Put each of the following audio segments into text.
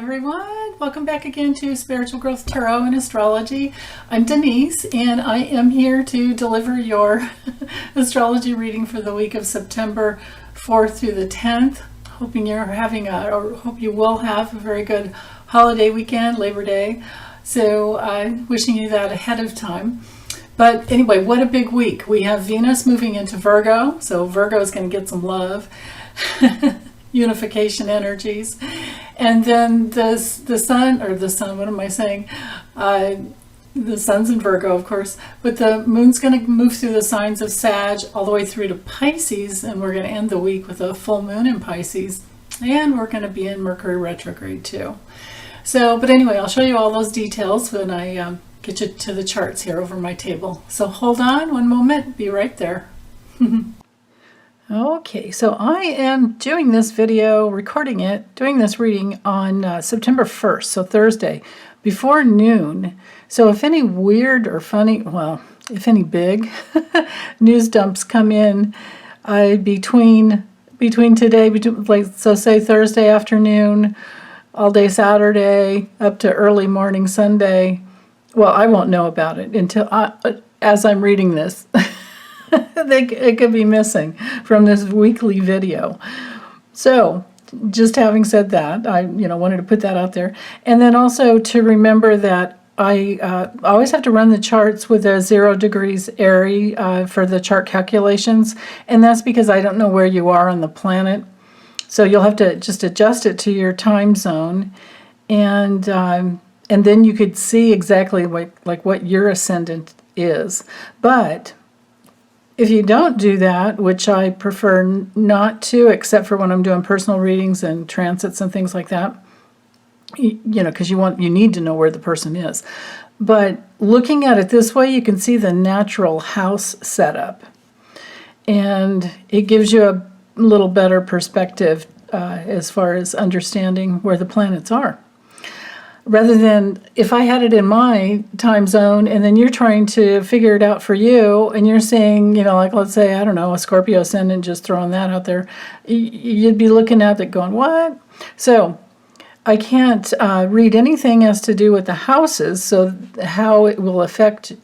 Everyone, welcome back again to Spiritual Growth Tarot and Astrology. I'm Denise, and I am here to deliver your astrology reading for the week of September 4th through the 10th. Hoping you're having hope you will have a very good holiday weekend, Labor Day. So I'm wishing you that ahead of time. But anyway, what a big week. We have Venus moving into Virgo, so Virgo is going to get some love. Unification energies. And then the sun, what am I saying? The sun's in Virgo, of course, but the moon's going to move through the signs of Sag all the way through to Pisces, and we're going to end the week with a full moon in Pisces, and we're going to be in Mercury retrograde too. So, but anyway, I'll show you all those details when I get you to the charts here over my table. So hold on one moment, be right there. Okay, so I am doing this video, recording it, doing this reading on September 1st, so Thursday, before noon. So if any weird or funny, well, if any big news dumps come in between today, so say Thursday afternoon, all day Saturday, up to early morning Sunday, well, I won't know about it until as I'm reading this. It could be missing from this weekly video. So just having said that, I wanted to put that out there. And then also to remember that I always have to run the charts with a 0 degrees airy for the chart calculations. And that's because I don't know where you are on the planet. So you'll have to just adjust it to your time zone. And then you could see exactly what your ascendant is. But if you don't do that, which I prefer not to, except for when I'm doing personal readings and transits and things like that, because you need to know where the person is. But looking at it this way, you can see the natural house setup. And it gives you a little better perspective as far as understanding where the planets are. Rather than if I had it in my time zone and then you're trying to figure it out for you and you're saying, let's say, I don't know, a Scorpio ascendant, just throwing that out there, you'd be looking at it going, what? So I can't read anything as to do with the houses, so how it will affect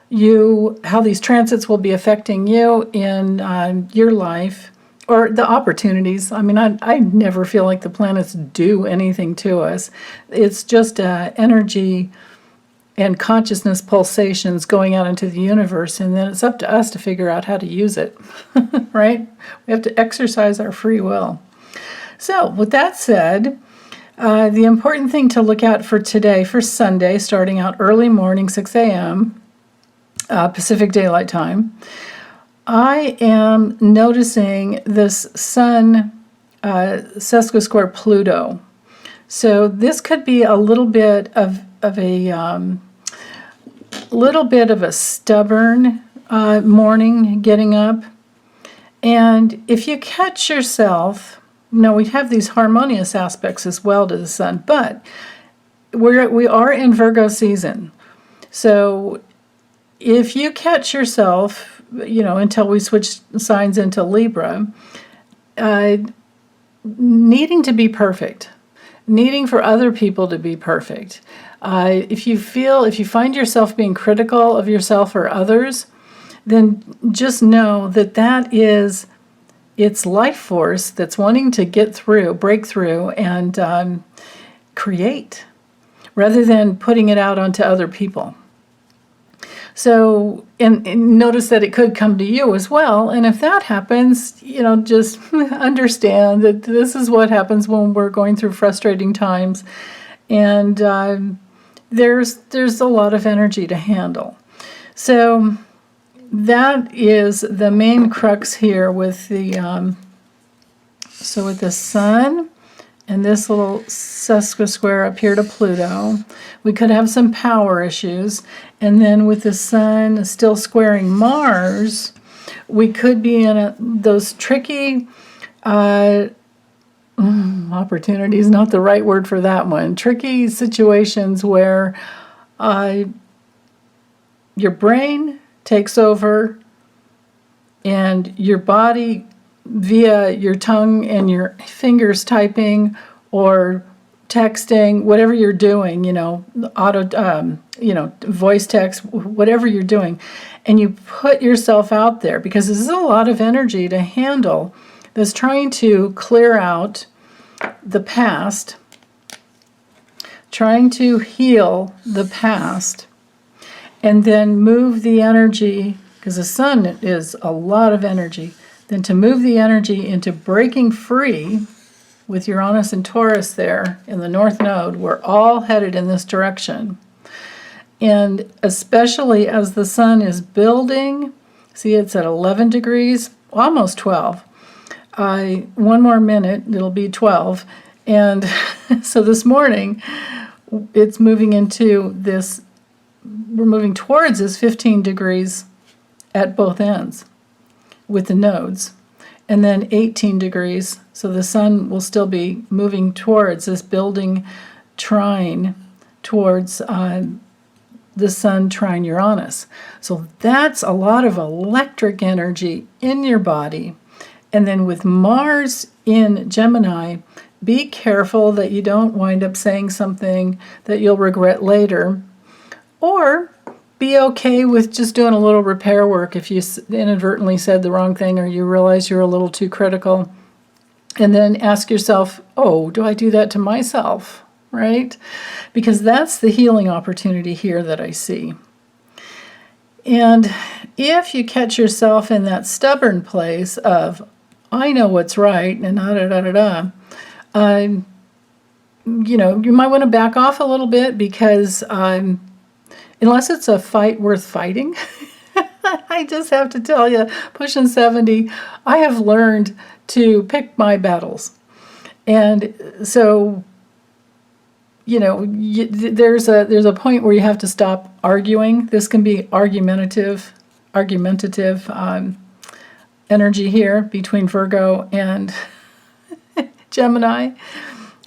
you, how these transits will be affecting you in your life. Or the opportunities. I mean, I never feel like the planets do anything to us. It's just energy and consciousness pulsations going out into the universe, and then it's up to us to figure out how to use it, right? We have to exercise our free will. So, with that said, the important thing to look at for today, for Sunday, starting out early morning, 6 a.m., Pacific Daylight Time, I am noticing this Sun sesquisquare Pluto. So this could be a little bit of a stubborn morning getting up. And if you catch yourself, we have these harmonious aspects as well to the Sun, but we are in Virgo season. So if you catch yourself, until we switch signs into Libra, needing to be perfect, needing for other people to be perfect. If you find yourself being critical of yourself or others, then just know that is its life force that's wanting to break through, and create, rather than putting it out onto other people. So, and notice that it could come to you as well. And if that happens, just understand that this is what happens when we're going through frustrating times. And there's a lot of energy to handle. So that is the main crux here with the Sun and this little sesquisquare up here to Pluto. We could have some power issues. And then with the Sun still squaring Mars, we could be in those tricky opportunities, not the right word for that one, tricky situations where your brain takes over and your body, via your tongue and your fingers typing or texting, whatever you're doing, voice text, whatever you're doing, and you put yourself out there, because this is a lot of energy to handle, that's trying to clear out the past, trying to heal the past, and then move the energy, because the sun is a lot of energy, then to move the energy into breaking free with Uranus and Taurus there in the North Node. We're all headed in this direction. And especially as the sun is building, see it's at 11 degrees, almost 12. One more minute, it'll be 12. And so this morning, it's moving into this, we're moving towards this 15 degrees at both ends with the nodes. And then 18 degrees, so the sun will still be moving towards this building trine towards the sun trine Uranus. So that's a lot of electric energy in your body. And then with Mars in Gemini, be careful that you don't wind up saying something that you'll regret later, or be okay with just doing a little repair work if you inadvertently said the wrong thing or you realize you're a little too critical. And then ask yourself, oh, do I do that to myself, right? Because that's the healing opportunity here that I see. And if you catch yourself in that stubborn place of, I know what's right, and you might want to back off a little bit, because unless it's a fight worth fighting, I just have to tell you, pushing 70, I have learned to pick my battles. And so, there's a point where you have to stop arguing. This can be argumentative energy here between Virgo and Gemini.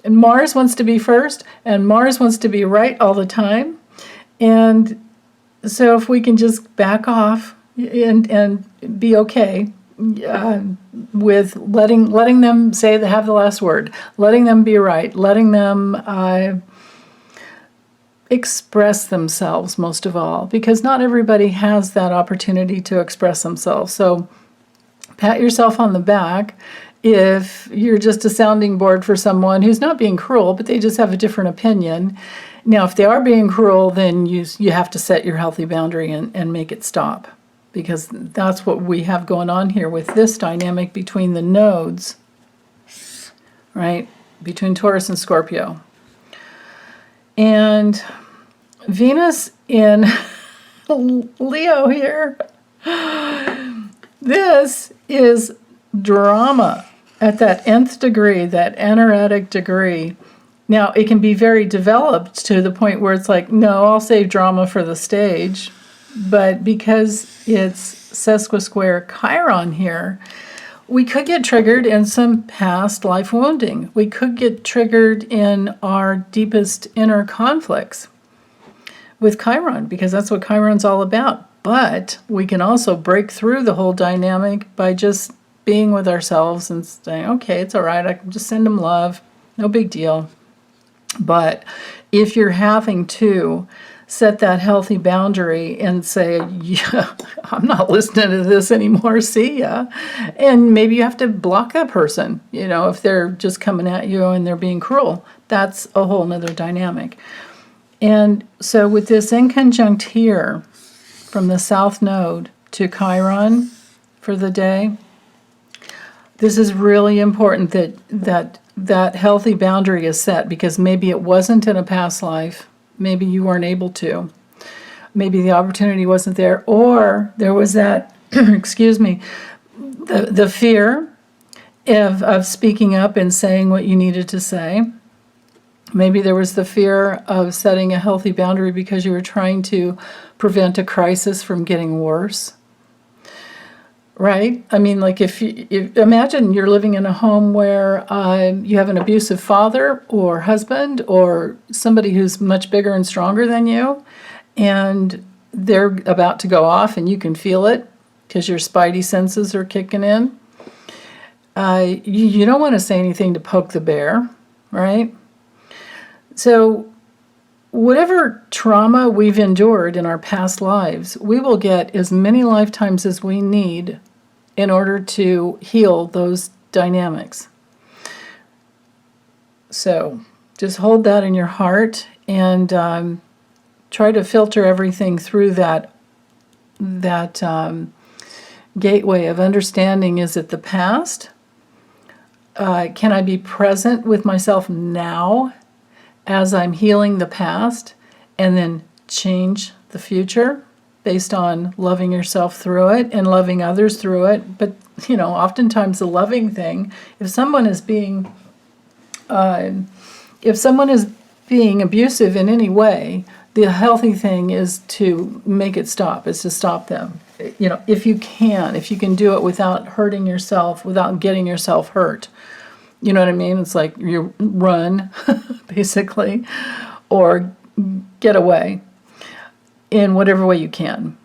And Mars wants to be first, and Mars wants to be right all the time. And so if we can just back off and be okay with letting them have the last word, letting them be right, letting them express themselves most of all, because not everybody has that opportunity to express themselves. So pat yourself on the back if you're just a sounding board for someone who's not being cruel, but they just have a different opinion. Now, if they are being cruel, then you have to set your healthy boundary and make it stop, because that's what we have going on here with this dynamic between the nodes, right, between Taurus and Scorpio. And Venus in Leo here, this is drama at that nth degree, that anaretic degree. Now, it can be very developed to the point where it's like, no, I'll save drama for the stage. But because it's sesquisquare Chiron here, we could get triggered in some past life wounding. We could get triggered in our deepest inner conflicts with Chiron, because that's what Chiron's all about. But we can also break through the whole dynamic by just being with ourselves and saying, okay, it's all right, I can just send them love, no big deal. But if you're having to set that healthy boundary and say, yeah, I'm not listening to this anymore, see ya. And maybe you have to block that person, if they're just coming at you and they're being cruel. That's a whole nother dynamic. And so with this inconjunct here from the South Node to Chiron for the day, this is really important that healthy boundary is set, because maybe it wasn't in a past life. Maybe you weren't able to. Maybe the opportunity wasn't there, or there was that, the fear of speaking up and saying what you needed to say. Maybe there was the fear of setting a healthy boundary because you were trying to prevent a crisis from getting worse. Right? I mean, like if imagine you're living in a home where you have an abusive father or husband or somebody who's much bigger and stronger than you, and they're about to go off and you can feel it because your spidey senses are kicking in. You don't want to say anything to poke the bear, right? So whatever trauma we've endured in our past lives, we will get as many lifetimes as we need in order to heal those dynamics. So just hold that in your heart and try to filter everything through that gateway of understanding. Is it the past? Can I be present with myself now as I'm healing the past and then change the future based on loving yourself through it and loving others through it? But, oftentimes the loving thing, if someone is being abusive in any way, the healthy thing is to make it stop, is to stop them. If you can do it without hurting yourself, without getting yourself hurt. You know what I mean? It's like you run, basically, or get away in whatever way you can.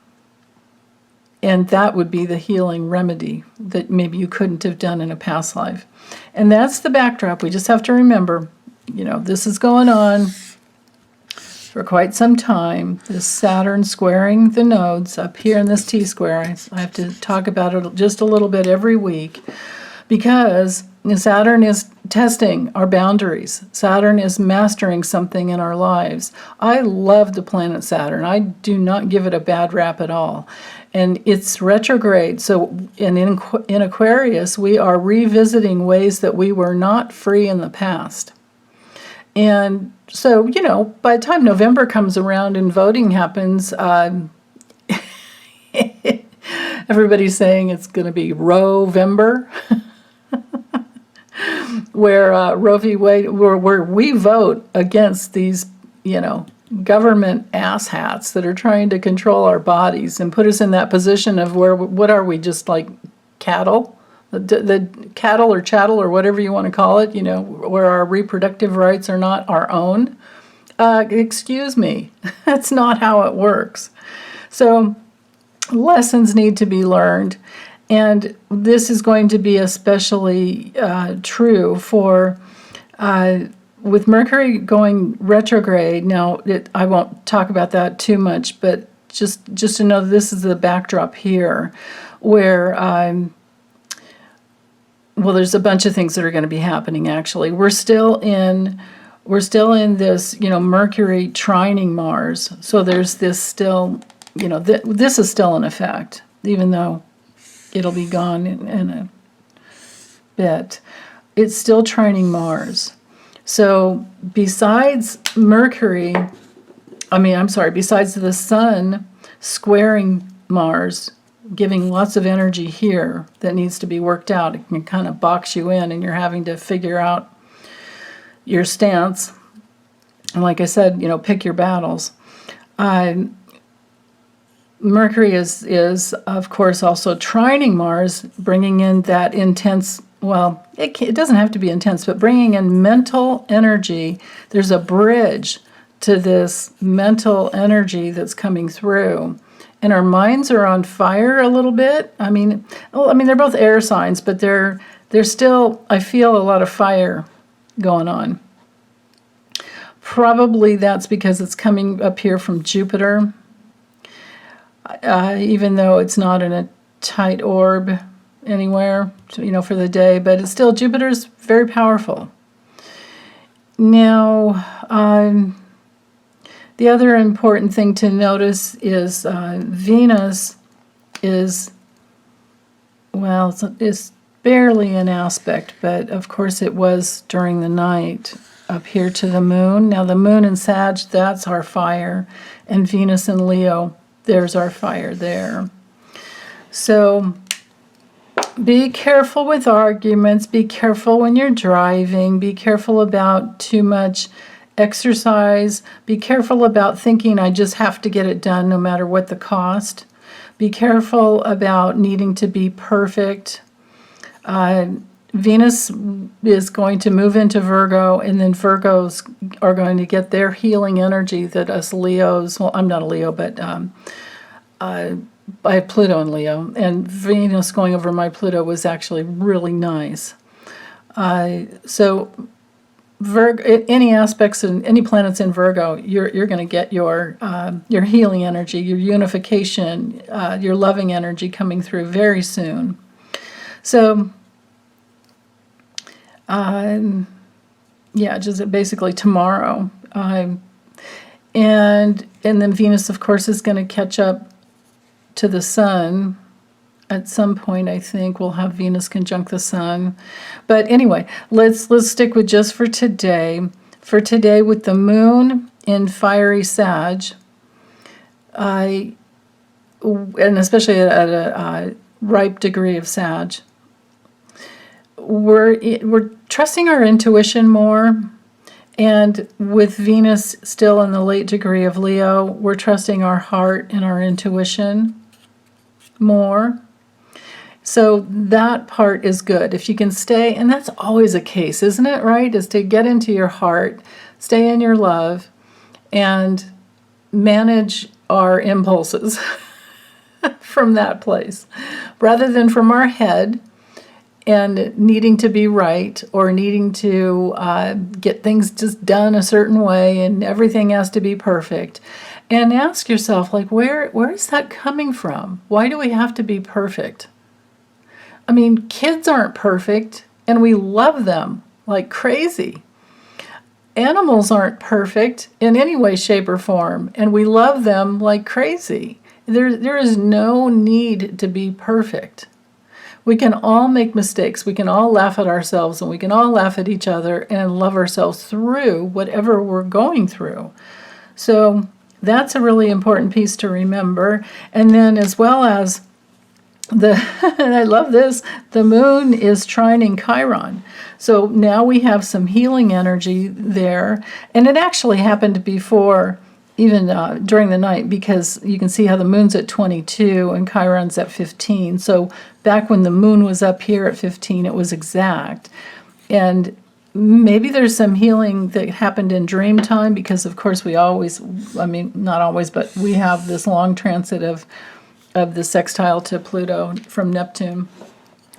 And that would be the healing remedy that maybe you couldn't have done in a past life. And that's the backdrop. We just have to remember, this is going on for quite some time. This Saturn squaring the nodes up here in this T-square. I have to talk about it just a little bit every week because Saturn is testing our boundaries. Saturn is mastering something in our lives. I love the planet Saturn. I do not give it a bad rap at all. And it's retrograde. So in Aquarius, we are revisiting ways that we were not free in the past. And so, by the time November comes around and voting happens, everybody's saying it's going to be Roe-vember. Where Roe v. Wade, where we vote against these, government asshats that are trying to control our bodies and put us in that position of what are we, just like cattle? The cattle or chattel or whatever you want to call it, where our reproductive rights are not our own. Excuse me, that's not how it works. So lessons need to be learned. And this is going to be especially true for with Mercury going retrograde. Now, I won't talk about that too much, but just to know this is the backdrop here, where there's a bunch of things that are going to be happening. Actually, we're still in this, Mercury trining Mars. So there's this still, this is still in effect, even though it'll be gone in a bit. It's still trining Mars. So besides besides the Sun squaring Mars, giving lots of energy here that needs to be worked out, it can kind of box you in and you're having to figure out your stance. And like I said, pick your battles. Mercury is of course also trining Mars, bringing in that intense, it doesn't have to be intense, but bringing in mental energy. There's a bridge to this mental energy that's coming through. And our minds are on fire a little bit. I mean, they're both air signs, but they're still, I feel a lot of fire going on. Probably that's because it's coming up here from Jupiter. Even though it's not in a tight orb anywhere, for the day, but it's still, Jupiter's very powerful. Now, the other important thing to notice is Venus is barely an aspect, but of course it was during the night up here to the moon. Now the moon in Sag, that's our fire, and Venus in Leo, there's our fire there. So be careful with arguments. Be careful when you're driving. Be careful about too much exercise. Be careful about thinking I just have to get it done no matter what the cost. Be careful about needing to be perfect. Venus is going to move into Virgo, and then Virgos are going to get their healing energy that us Leos, I'm not a Leo, but I have Pluto in Leo, and Venus going over my Pluto was actually really nice. So Virgo, any aspects and any planets in Virgo, you're going to get your healing energy, your unification, your loving energy coming through very soon. So, yeah, just basically tomorrow, and then Venus, of course, is going to catch up to the Sun. At some point, I think we'll have Venus conjunct the Sun. But anyway, let's stick with just for today. For today, with the Moon in fiery Sag, and especially at a ripe degree of Sag, we're trusting our intuition more. And with Venus still in the late degree of Leo, we're trusting our heart and our intuition more. So that part is good. If you can stay, and that's always a case, isn't it, right? Is to get into your heart, stay in your love, and manage our impulses from that place. Rather than from our head and needing to be right or needing to get things just done a certain way and everything has to be perfect. And ask yourself, like, where is that coming from? Why do we have to be perfect? I mean, kids aren't perfect, and we love them like crazy. Animals aren't perfect in any way, shape, or form, and we love them like crazy. There is no need to be perfect. We can all make mistakes. We can all laugh at ourselves, and we can all laugh at each other and love ourselves through whatever we're going through. So that's a really important piece to remember. And then as well as and I love this, the Moon is trining Chiron. So now we have some healing energy there. And it actually happened before, even during the night, because you can see how the Moon's at 22 and Chiron's at 15. So back when the Moon was up here at 15, it was exact. And maybe there's some healing that happened in dream time, because of course we always, I mean, not always, but we have this long transit of the sextile to Pluto from Neptune,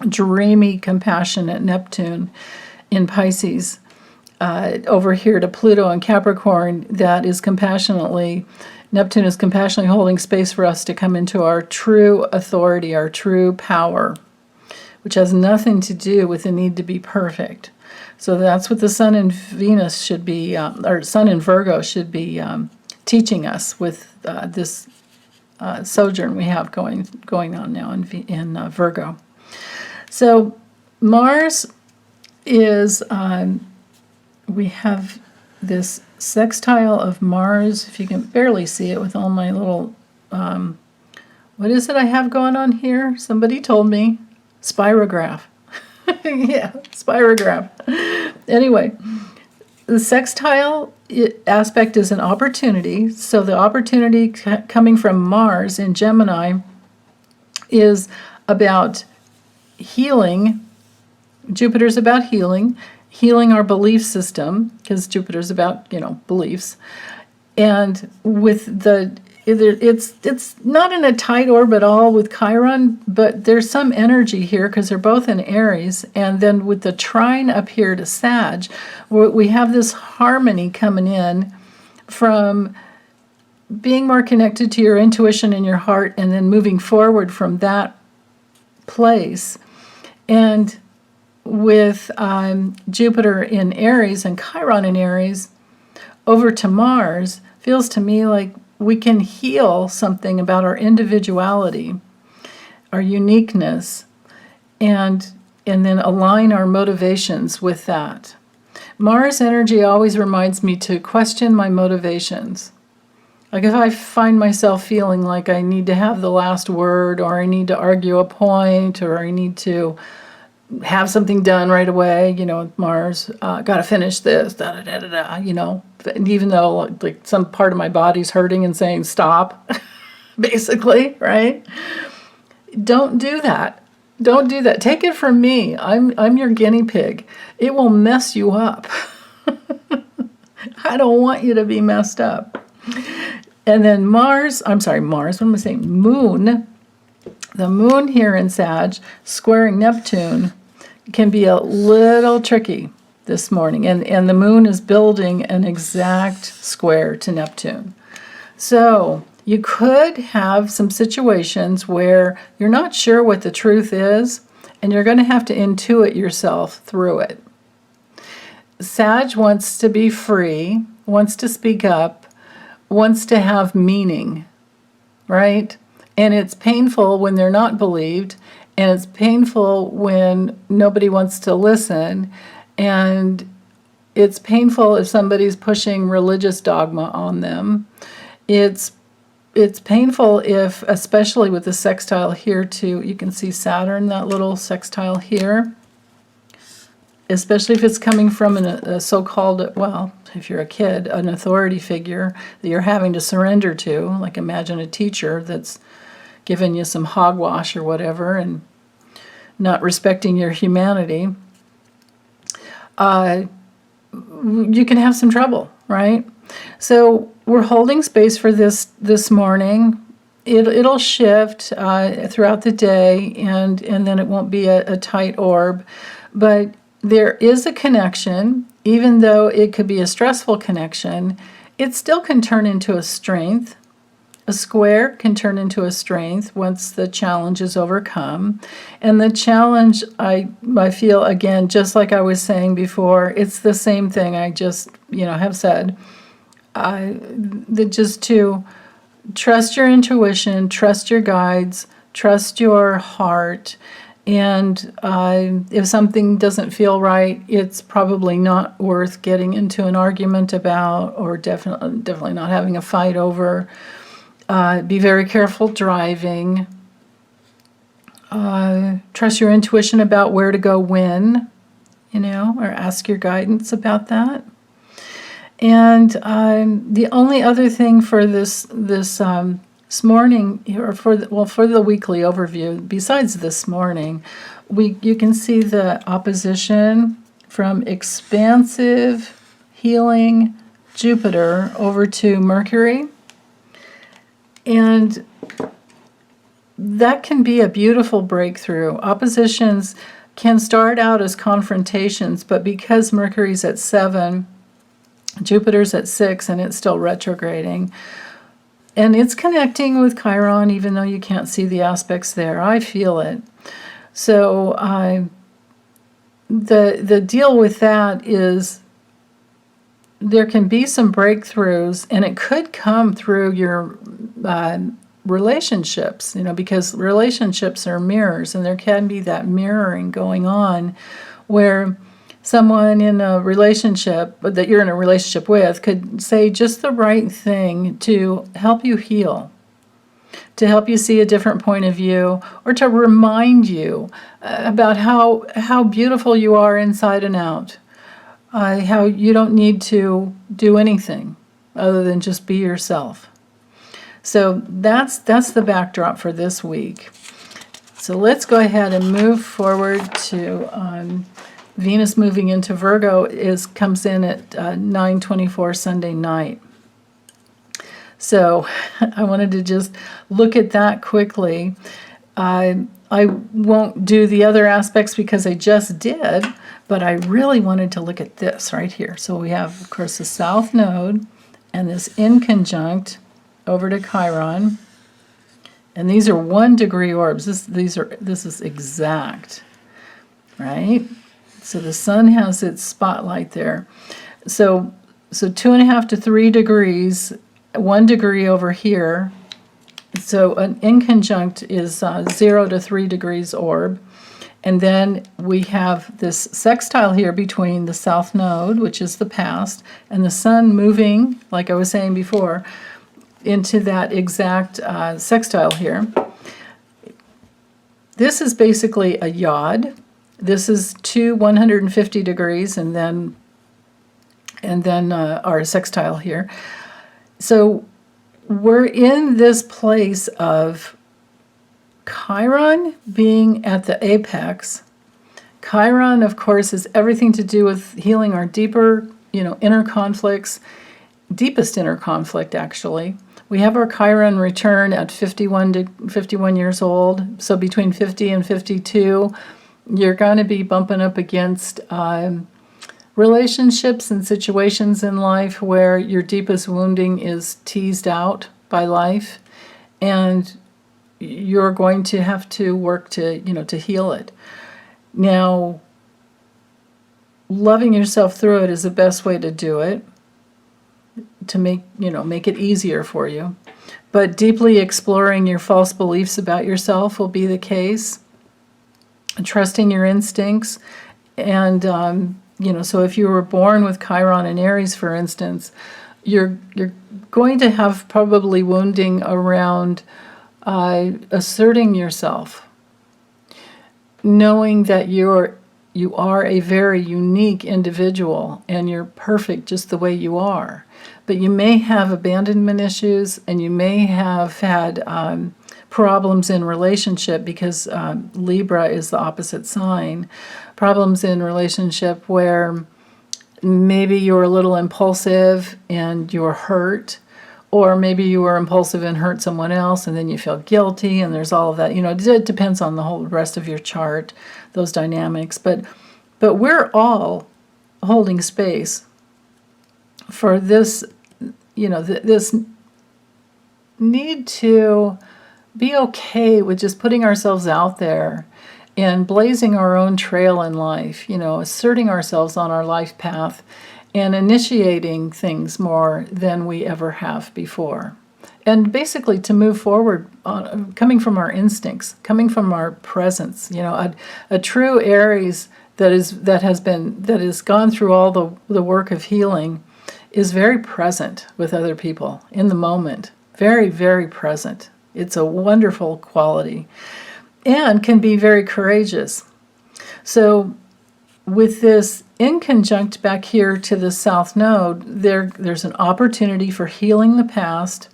dreamy, compassionate Neptune in Pisces, over here to Pluto in Capricorn, that is Neptune is compassionately holding space for us to come into our true authority, our true power, which has nothing to do with the need to be perfect. So that's what the Sun in Venus should be, or Sun in Virgo should be teaching us with this sojourn we have going on now in Virgo. So Mars is, we have this sextile of Mars, if you can barely see it with all my little, what is it I have going on here? Somebody told me. Spirograph. Yeah, spirograph. Anyway, the sextile aspect is an opportunity. So the opportunity coming from Mars in Gemini is about healing. Jupiter's about healing our belief system, because Jupiter's about, beliefs. And with it's not in a tight orbit all with Chiron, but there's some energy here because they're both in Aries. And then with the trine up here to Sag, we have this harmony coming in from being more connected to your intuition and your heart, and then moving forward from that place. And with Jupiter in Aries and Chiron in Aries over to Mars, feels to me like we can heal something about our individuality, our uniqueness, and then align our motivations with that. Mars energy always reminds me to question my motivations. Like if I find myself feeling like I need to have the last word, or I need to argue a point, or I need to have something done right away, Mars, got to finish this, and even though like some part of my body's hurting and saying stop, basically, right? Don't do that. Don't do that. Take it from me. I'm your guinea pig. It will mess you up. I don't want you to be messed up. And then Mars, what am I saying? Moon. The Moon here in Sag, squaring Neptune, can be a little tricky. this morning. And the moon is building an exact square to Neptune. So you could have some situations where you're not sure what the truth is, and you're going to have to intuit yourself through it. Sag wants to be free, wants to speak up, wants to have meaning, right? And it's painful when they're not believed, and it's painful when nobody wants to listen, and it's painful if somebody's pushing religious dogma on them. It's painful if, especially with the sextile here too, you can see Saturn, that little sextile here, especially if it's coming from a so-called, well, if you're a kid, an authority figure that you're having to surrender to, like imagine a teacher that's giving you some hogwash or whatever and not respecting your humanity. You can have some trouble, right? So we're holding space for this morning. It'll shift throughout the day, and then it won't be a tight orb. But there is a connection, even though it could be a stressful connection, it still can turn into a strength. A square can turn into a strength once the challenge is overcome. And the challenge, I feel, again, just like I was saying before, it's the same thing I just, have said. Just to trust your intuition, trust your guides, trust your heart. And if something doesn't feel right, it's probably not worth getting into an argument about, or definitely not having a fight over. Be very careful driving. Trust your intuition about where to go when, or ask your guidance about that. And the only other thing for this morning, or for the weekly overview, besides this morning, you can see the opposition from expansive, healing Jupiter over to Mercury. And that can be a beautiful breakthrough. Oppositions can start out as confrontations, but because Mercury's at 7, Jupiter's at 6, and it's still retrograding, and it's connecting with Chiron, even though you can't see the aspects there. I feel it. So the deal with that is there can be some breakthroughs, and it could come through your relationships, because relationships are mirrors, and there can be that mirroring going on where someone in a relationship that you're in a relationship with could say just the right thing to help you heal, to help you see a different point of view, or to remind you about how beautiful you are inside and out, how you don't need to do anything other than just be yourself. So that's the backdrop for this week. So let's go ahead and move forward to Venus moving into Virgo comes in at 9:24 Sunday night. So I wanted to just look at that quickly. I won't do the other aspects because I just did, but I really wanted to look at this right here. So we have, of course, the South Node and this inconjunct over to Chiron. And these are 1-degree orbs. This is exact, right? So the sun has its spotlight there. So 2.5 to 3 degrees, 1 degree over here. So an inconjunct is 0 to 3 degrees orb. And then we have this sextile here between the South Node, which is the past, and the sun moving, like I was saying before, into that exact sextile here. This is basically a yod. This is 150 degrees, and then our sextile here. So we're in this place of Chiron being at the apex. Chiron, of course, is everything to do with healing our deeper, inner conflicts, deepest inner conflict, actually. We have our Chiron return at 51 years old. So between 50 and 52, you're going to be bumping up against relationships and situations in life where your deepest wounding is teased out by life, and you're going to have to work to, to heal it. Now, loving yourself through it is the best way to do it, to make it easier for you. But deeply exploring your false beliefs about yourself will be the case. Trusting your instincts. And, so if you were born with Chiron and Aries, for instance, you're going to have probably wounding around asserting yourself, knowing that you are a very unique individual and you're perfect just the way you are. But you may have abandonment issues, and you may have had problems in relationship because Libra is the opposite sign. Problems in relationship where maybe you're a little impulsive and you're hurt, or maybe you were impulsive and hurt someone else and then you feel guilty, and there's all of that. It depends on the whole rest of your chart, those dynamics. But we're all holding space for this, this need to be okay with just putting ourselves out there and blazing our own trail in life, asserting ourselves on our life path and initiating things more than we ever have before. And basically to move forward, coming from our instincts, coming from our presence, a true Aries that has gone through all the work of healing is very present with other people in the moment. Very, very present. It's a wonderful quality and can be very courageous. So with this inconjunct back here to the South Node, there's an opportunity for healing the past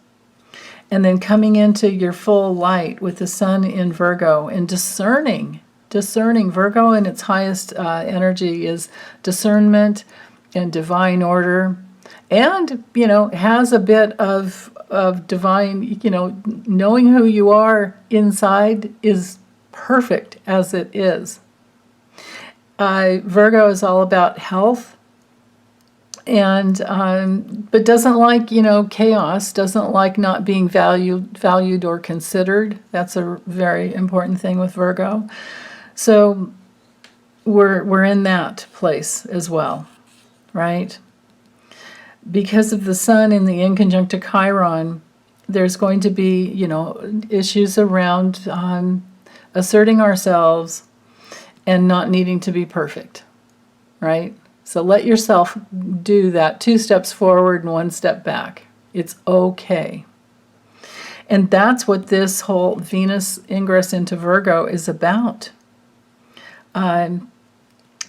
and then coming into your full light with the Sun in Virgo and discerning. Virgo in its highest energy is discernment and divine order, and has a bit of divine, knowing who you are inside is perfect as it is. Virgo is all about health, and but doesn't like chaos, doesn't like not being valued or considered. That's a very important thing with Virgo. So we're in that place as well, right? Because of the Sun in the inconjunct to Chiron, there's going to be, issues around asserting ourselves and not needing to be perfect, right? So let yourself do that 2 steps forward and 1 step back. It's okay. And that's what this whole Venus ingress into Virgo is about.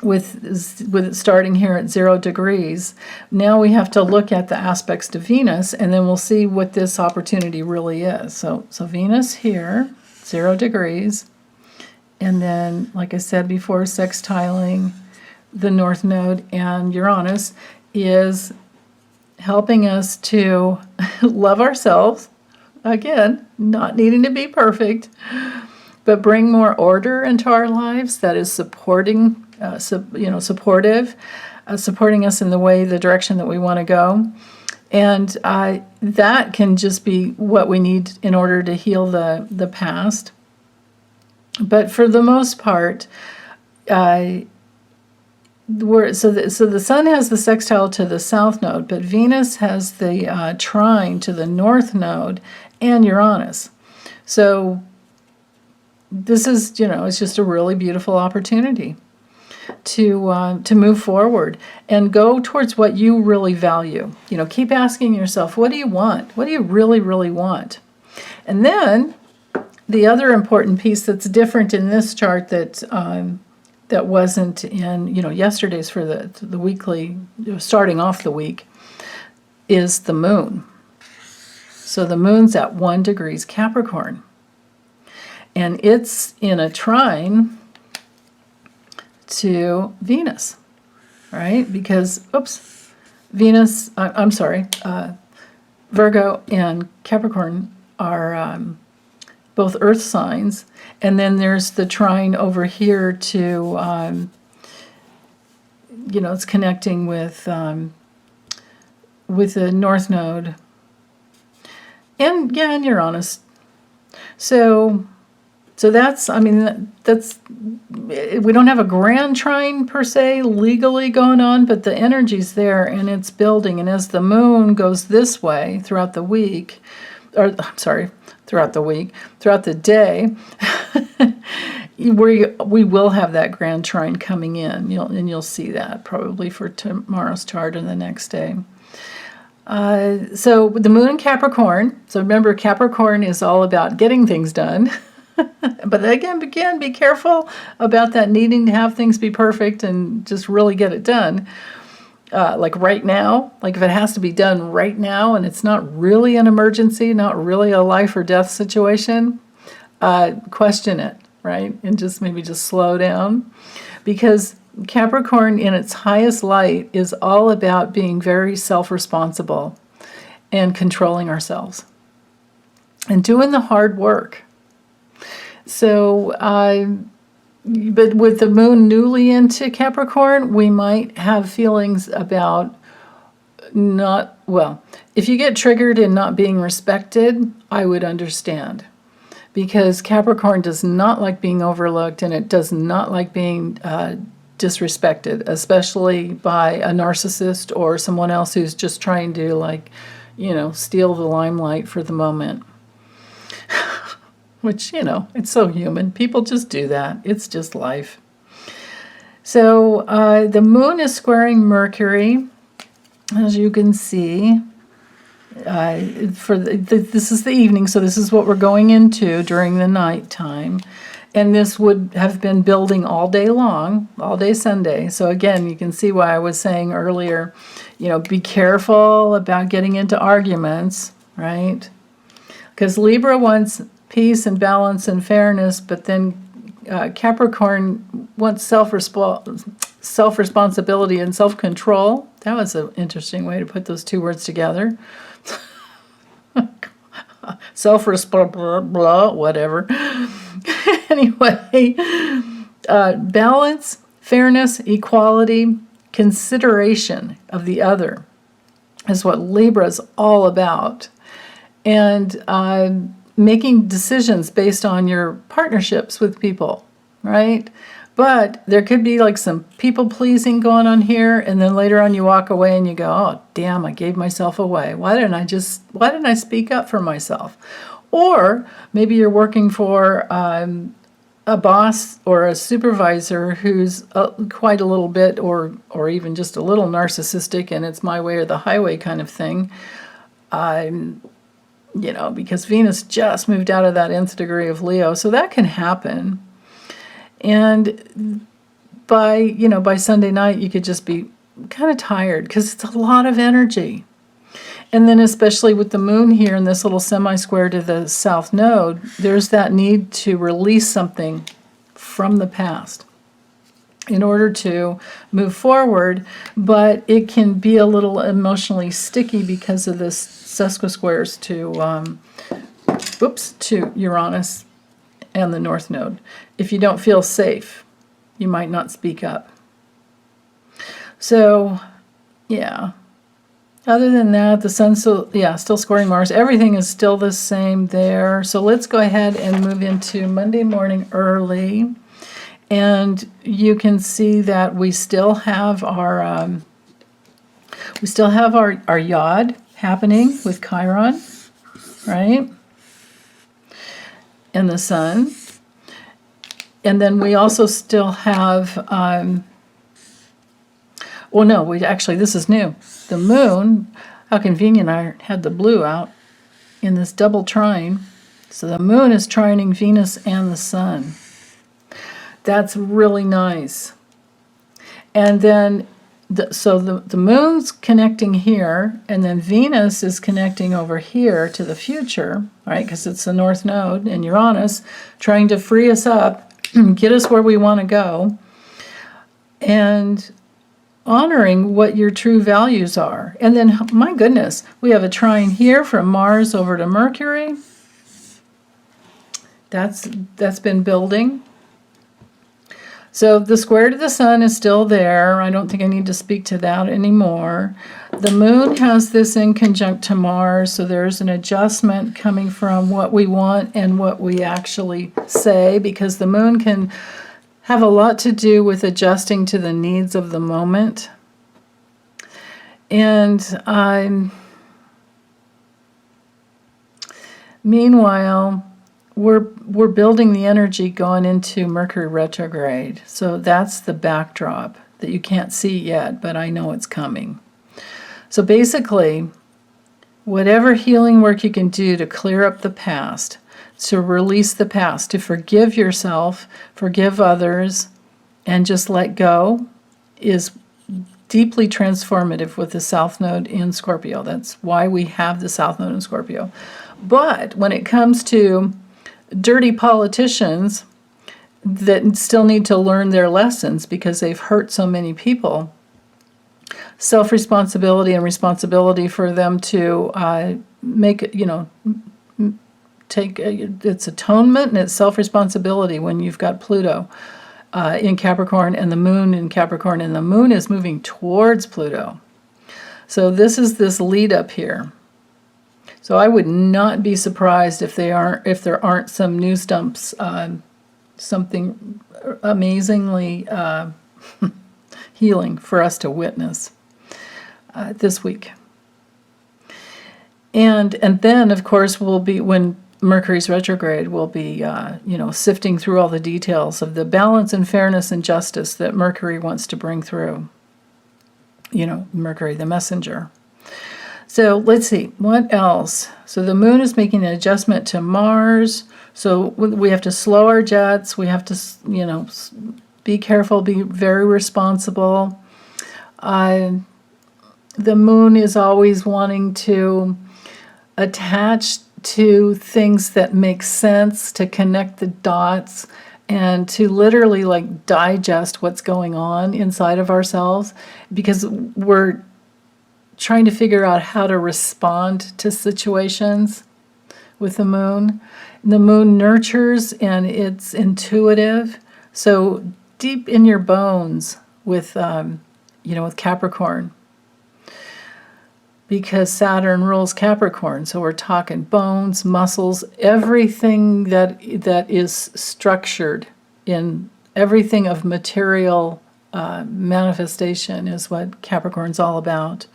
With it starting here at 0 degrees, now we have to look at the aspects to Venus, and then we'll see what this opportunity really is. So Venus here, 0 degrees, and then, like I said before, sextiling the North Node and Uranus is helping us to love ourselves, again, not needing to be perfect, but bring more order into our lives that is supporting supportive, supporting us in the direction that we want to go. And that can just be what we need in order to heal the past. But for the most part, the Sun has the sextile to the South Node, but Venus has the trine to the North Node and Uranus. So this is, it's just a really beautiful opportunity to move forward and go towards what you really value. Keep asking yourself, what do you want? What do you really, really want? And then the other important piece that's different in this chart that wasn't in yesterday's for the weekly, starting off the week, is the moon. So the moon's at 1 degrees Capricorn, and it's in a trine to Venus, right? Because, Venus, Virgo and Capricorn are both earth signs, and then there's the trine over here to it's connecting with the North Node. And Uranus. So that's, we don't have a grand trine per se legally going on, but the energy's there and it's building. And as the moon goes this way throughout the week, throughout the day, we will have that grand trine coming in. You'll see that probably for tomorrow's chart and the next day. So the moon in Capricorn. So remember, Capricorn is all about getting things done. But again, be careful about that needing to have things be perfect and just really get it done. Like right now, like if it has to be done right now and it's not really an emergency, not really a life or death situation, question it, right? And maybe slow down. Because Capricorn in its highest light is all about being very self-responsible and controlling ourselves and doing the hard work. So, but with the moon newly into Capricorn, we might have feelings about if you get triggered in not being respected, I would understand. Because Capricorn does not like being overlooked and it does not like being disrespected, especially by a narcissist or someone else who's just trying to steal the limelight for the moment. Which, it's so human. People just do that. It's just life. So the moon is squaring Mercury, as you can see. This is the evening, so this is what we're going into during the night time. And this would have been building all day long, all day Sunday. So again, you can see why I was saying earlier, be careful about getting into arguments, right? Because Libra wants peace and balance and fairness, but then Capricorn wants self-responsibility and self-control. That was an interesting way to put those two words together. Whatever. Anyway, balance, fairness, equality, consideration of the other is what Libra is all about. And making decisions based on your partnerships with people, right? But there could be some people-pleasing going on here, and then later on you walk away and you go, oh, damn, I gave myself away. Why didn't I speak up for myself? Or maybe you're working for a boss or a supervisor who's quite a little bit or even just a little narcissistic, and it's my way or the highway kind of thing. Because Venus just moved out of that nth degree of Leo, so that can happen. And by Sunday night, you could just be kind of tired because it's a lot of energy. And then especially with the moon here in this little semi-square to the south node, there's that need to release something from the past in order to move forward, but it can be a little emotionally sticky because of this sesquisquares to Uranus and the North Node. If you don't feel safe, you might not speak up. So, yeah. Other than that, the sun's still squaring Mars. Everything is still the same there. So let's go ahead and move into Monday morning early. And you can see that we still have our yod happening with Chiron, right? And the sun. And then we also still have, this is new. The moon, how convenient, I had the blue out in this double trine. So the moon is trining Venus and the sun. That's really nice. And then, the moon's connecting here, and then Venus is connecting over here to the future, right? Because it's the North Node and Uranus trying to free us up, get us where we want to go, and honoring what your true values are. And then, my goodness, we have a trine here from Mars over to Mercury. That's been building. So the square to the sun is still there. I don't think I need to speak to that anymore. The moon has this in conjunct to Mars, so there's an adjustment coming from what we want and what we actually say, because the moon can have a lot to do with adjusting to the needs of the moment. And meanwhile, we're building the energy going into Mercury retrograde. So that's the backdrop that you can't see yet, but I know it's coming. So basically, whatever healing work you can do to clear up the past, to release the past, to forgive yourself, forgive others, and just let go, is deeply transformative with the South Node in Scorpio. That's why we have the South Node in Scorpio. But when it comes to dirty politicians that still need to learn their lessons because they've hurt so many people, self-responsibility and responsibility for them to take it's atonement and it's self-responsibility when you've got Pluto in Capricorn and the moon in Capricorn, and the moon is moving towards Pluto. So this is this lead up here. So I would not be surprised if there aren't some news dumps, something amazingly healing for us to witness this week. And then, of course, we'll be, when Mercury's retrograde, we'll be sifting through all the details of the balance and fairness and justice that Mercury wants to bring through. Mercury, the messenger. So let's see, what else? So the moon is making an adjustment to Mars. So we have to slow our jets. We have to, be careful, be very responsible. The moon is always wanting to attach to things that make sense, to connect the dots, and to literally digest what's going on inside of ourselves, because we're trying to figure out how to respond to situations with the moon. The moon nurtures and it's intuitive. So deep in your bones with Capricorn, because Saturn rules Capricorn. So we're talking bones, muscles, everything that is structured in everything of material manifestation is what Capricorn's all about.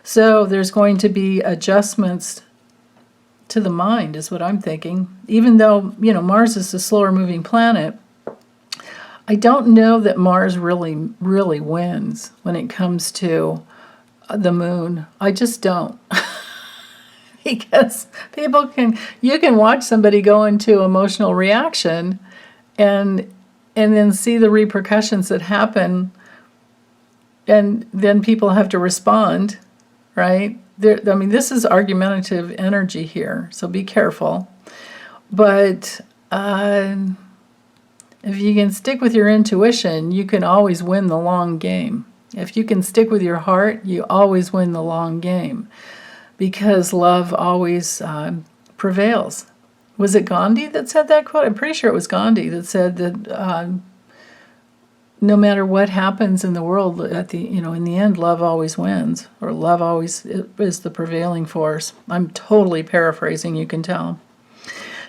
So there's going to be adjustments to the mind, is what I'm thinking. Even though, Mars is a slower moving planet, I don't know that Mars really wins when it comes to the moon. I just don't. Because you can watch somebody go into emotional reaction and then see the repercussions that happen, and then people have to respond, right? This is argumentative energy here, so be careful. But if you can stick with your intuition, you can always win the long game. If you can stick with your heart, you always win the long game, because love always prevails. Was it Gandhi that said that quote? I'm pretty sure it was Gandhi that said that no matter what happens in the world, in the end, love always wins, or love always is the prevailing force. I'm totally paraphrasing, you can tell.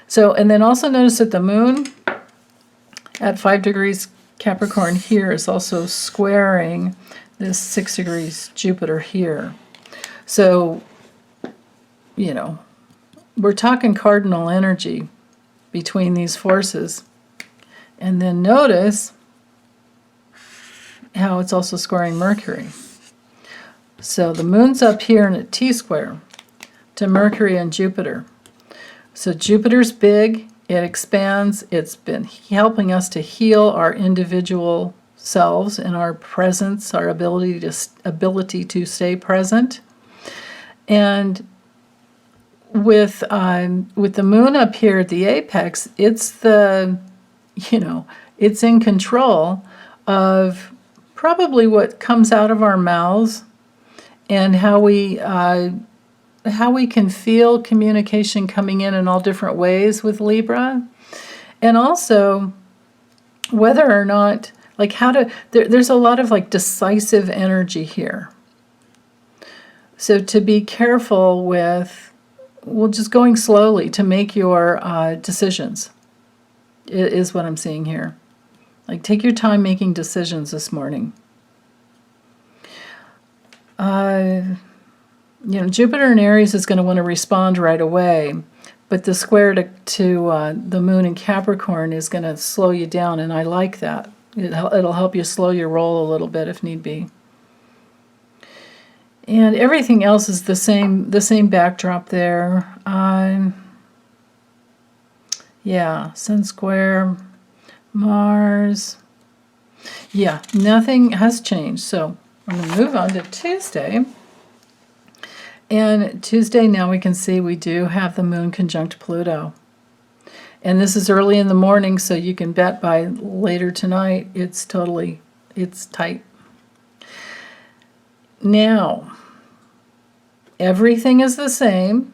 So, and then also notice that the moon at 5 degrees Capricorn here is also squaring this 6 degrees Jupiter here. So, we're talking cardinal energy between these forces. And then notice how it's also squaring Mercury. So the moon's up here in a T-square to Mercury and Jupiter. So Jupiter's big, it expands, it's been helping us to heal our individual selves and our presence, our ability to stay present. And with the moon up here at the apex, it's it's in control of probably what comes out of our mouths and how we can feel communication coming in all different ways with Libra, and also whether or not Like there's a lot of like decisive energy here. So to be careful with, well, just going slowly to make your decisions is what I'm seeing here. Like, take your time making decisions this morning. Jupiter in Aries is going to want to respond right away, but the square to the moon in Capricorn is going to slow you down, and I like that. It'll help you slow your roll a little bit if need be. And everything else is the same backdrop there. Yeah, Sun square, Mars. Yeah, nothing has changed. So I'm going to move on to Tuesday. And Tuesday, now we can see we do have the moon conjunct Pluto. And this is early in the morning, so you can bet by later tonight it's tight. Now, everything is the same.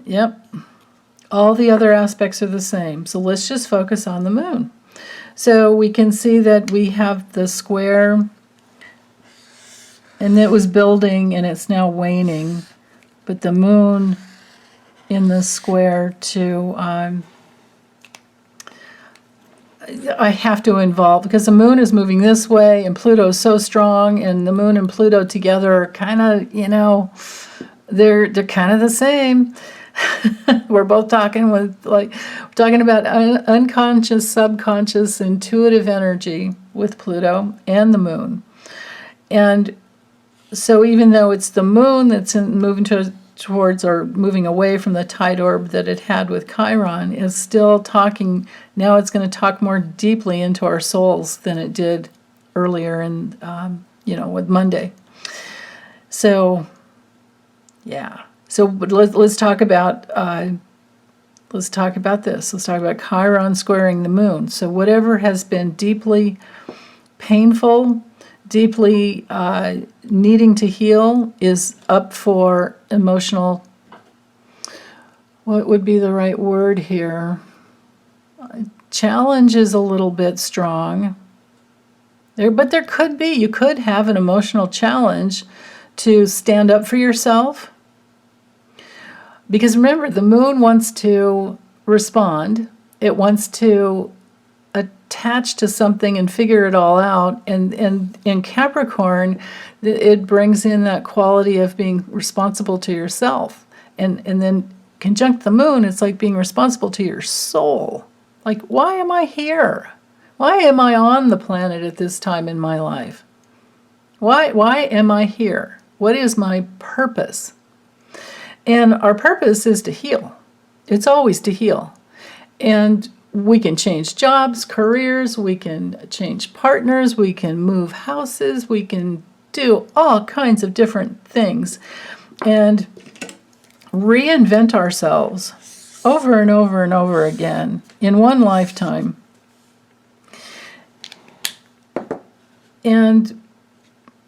Yep. All the other aspects are the same. So let's just focus on the moon. So we can see that we have the square, and it was building and it's now waning, but the moon in the square to, I have to involve, because the moon is moving this way and Pluto is so strong, and the moon and Pluto together are kind of, they're kind of the same. We're both talking about unconscious, subconscious, intuitive energy with Pluto and the moon. And so even though it's the moon that's moving towards or moving away from the tide orb that it had with Chiron, is still talking, now it's going to talk more deeply into our souls than it did earlier in, with Monday. So, yeah. So let's talk about this. Let's talk about Chiron squaring the moon. So whatever has been deeply painful, deeply needing to heal, is up for emotional, what would be the right word here? Challenge is a little bit strong. But there could be, you could have an emotional challenge to stand up for yourself. Because remember, the moon wants to respond. It wants to attach to something and figure it all out. And in Capricorn, it brings in that quality of being responsible to yourself. And then conjunct the moon, it's like being responsible to your soul. Like, why am I here? Why am I on the planet at this time in my life? Why am I here? What is my purpose? And our purpose is to heal. It's always to heal. And we can change jobs, careers, we can change partners, we can move houses, we can do all kinds of different things and reinvent ourselves over and over and over again in one lifetime. And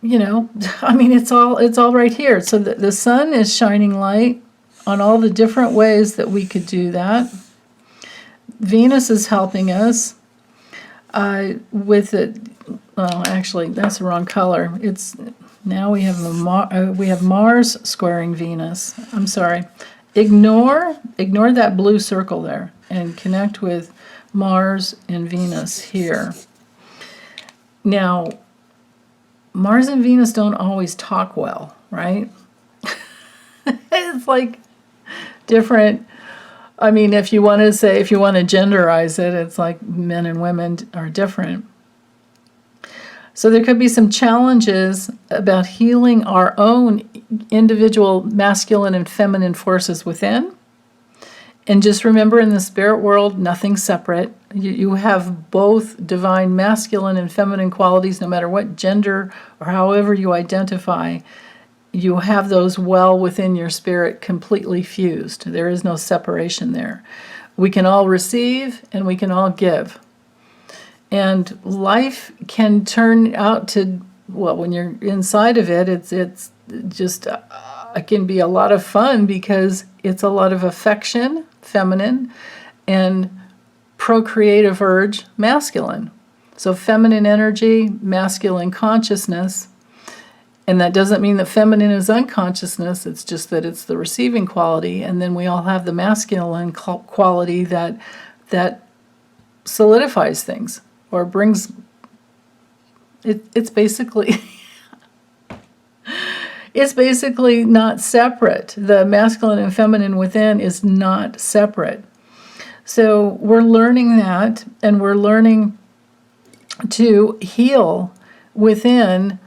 it's all right here. So the sun is shining light on all the different ways that we could do that. Venus is helping us with it. Well, actually, that's the wrong color. It's now we have Mars squaring Venus. I'm sorry. Ignore that blue circle there and connect with Mars and Venus here. Now, Mars and Venus don't always talk well, right? It's like different. I mean, if you want to genderize it, it's like men and women are different. So there could be some challenges about healing our own individual masculine and feminine forces within. And just remember, in the spirit world, nothing's separate. You have both divine masculine and feminine qualities, no matter what gender or however you identify. You have those well within your spirit, completely fused. There is no separation there. We can all receive and we can all give. And life can turn out to, well, when you're inside of it, it's just, it can be a lot of fun because it's a lot of affection, feminine, and procreative urge, masculine. So feminine energy, masculine consciousness. And that doesn't mean that feminine is unconsciousness. It's just that it's the receiving quality. And then we all have the masculine quality that solidifies things or brings it's basically it's basically not separate. The masculine and feminine within is not separate. So we're learning that, and we're learning to heal within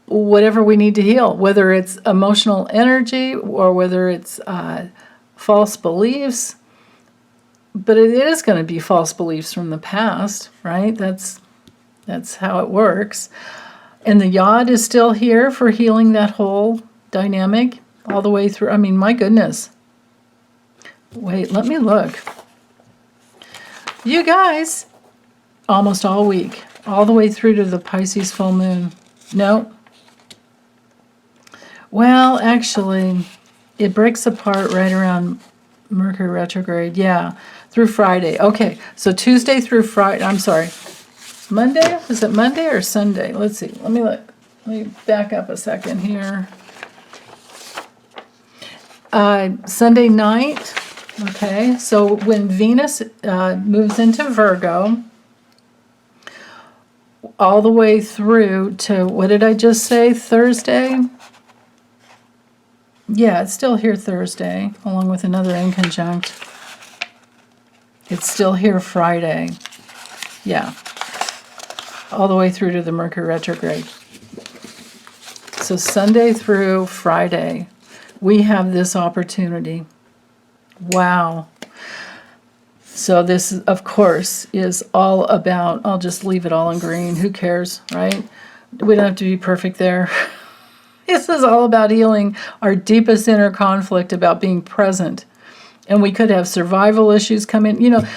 whatever we need to heal, whether it's emotional energy or whether it's false beliefs. But it is going to be false beliefs from the past, right? That's how it works. And the yod is still here for healing that whole dynamic all the way through. I mean, my goodness. Wait, let me look. You guys, almost all week, all the way through to the Pisces full moon. No. Well, actually, it breaks apart right around Mercury retrograde. Yeah, through Friday. Okay, so Tuesday through Friday. I'm sorry. Monday? Is it Monday or Sunday? Let's see. Let me look. Let me back up a second here. Sunday night. Okay, so when Venus moves into Virgo, all the way through to, what did I just say, Thursday? Yeah, it's still here Thursday, along with another inconjunct. It's still here Friday. Yeah. All the way through to the Mercury retrograde. So Sunday through Friday, we have this opportunity. Wow. So this, of course, is all about, I'll just leave it all in green. Who cares, right? We don't have to be perfect there. This is all about healing our deepest inner conflict about being present. And we could have survival issues come in. You know,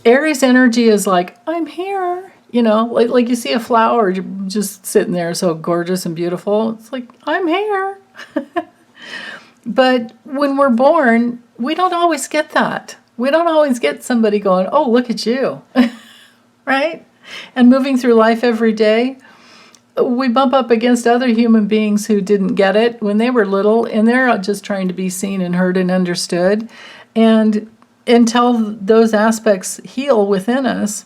Aries energy is like, I'm here. You know, like you see a flower just sitting there so gorgeous and beautiful. It's like, I'm here. But when we're born, we don't always get that. We don't always get somebody going, oh, look at you. Right? And moving through life every day, we bump up against other human beings who didn't get it when they were little, and they're just trying to be seen and heard and understood. And until those aspects heal within us,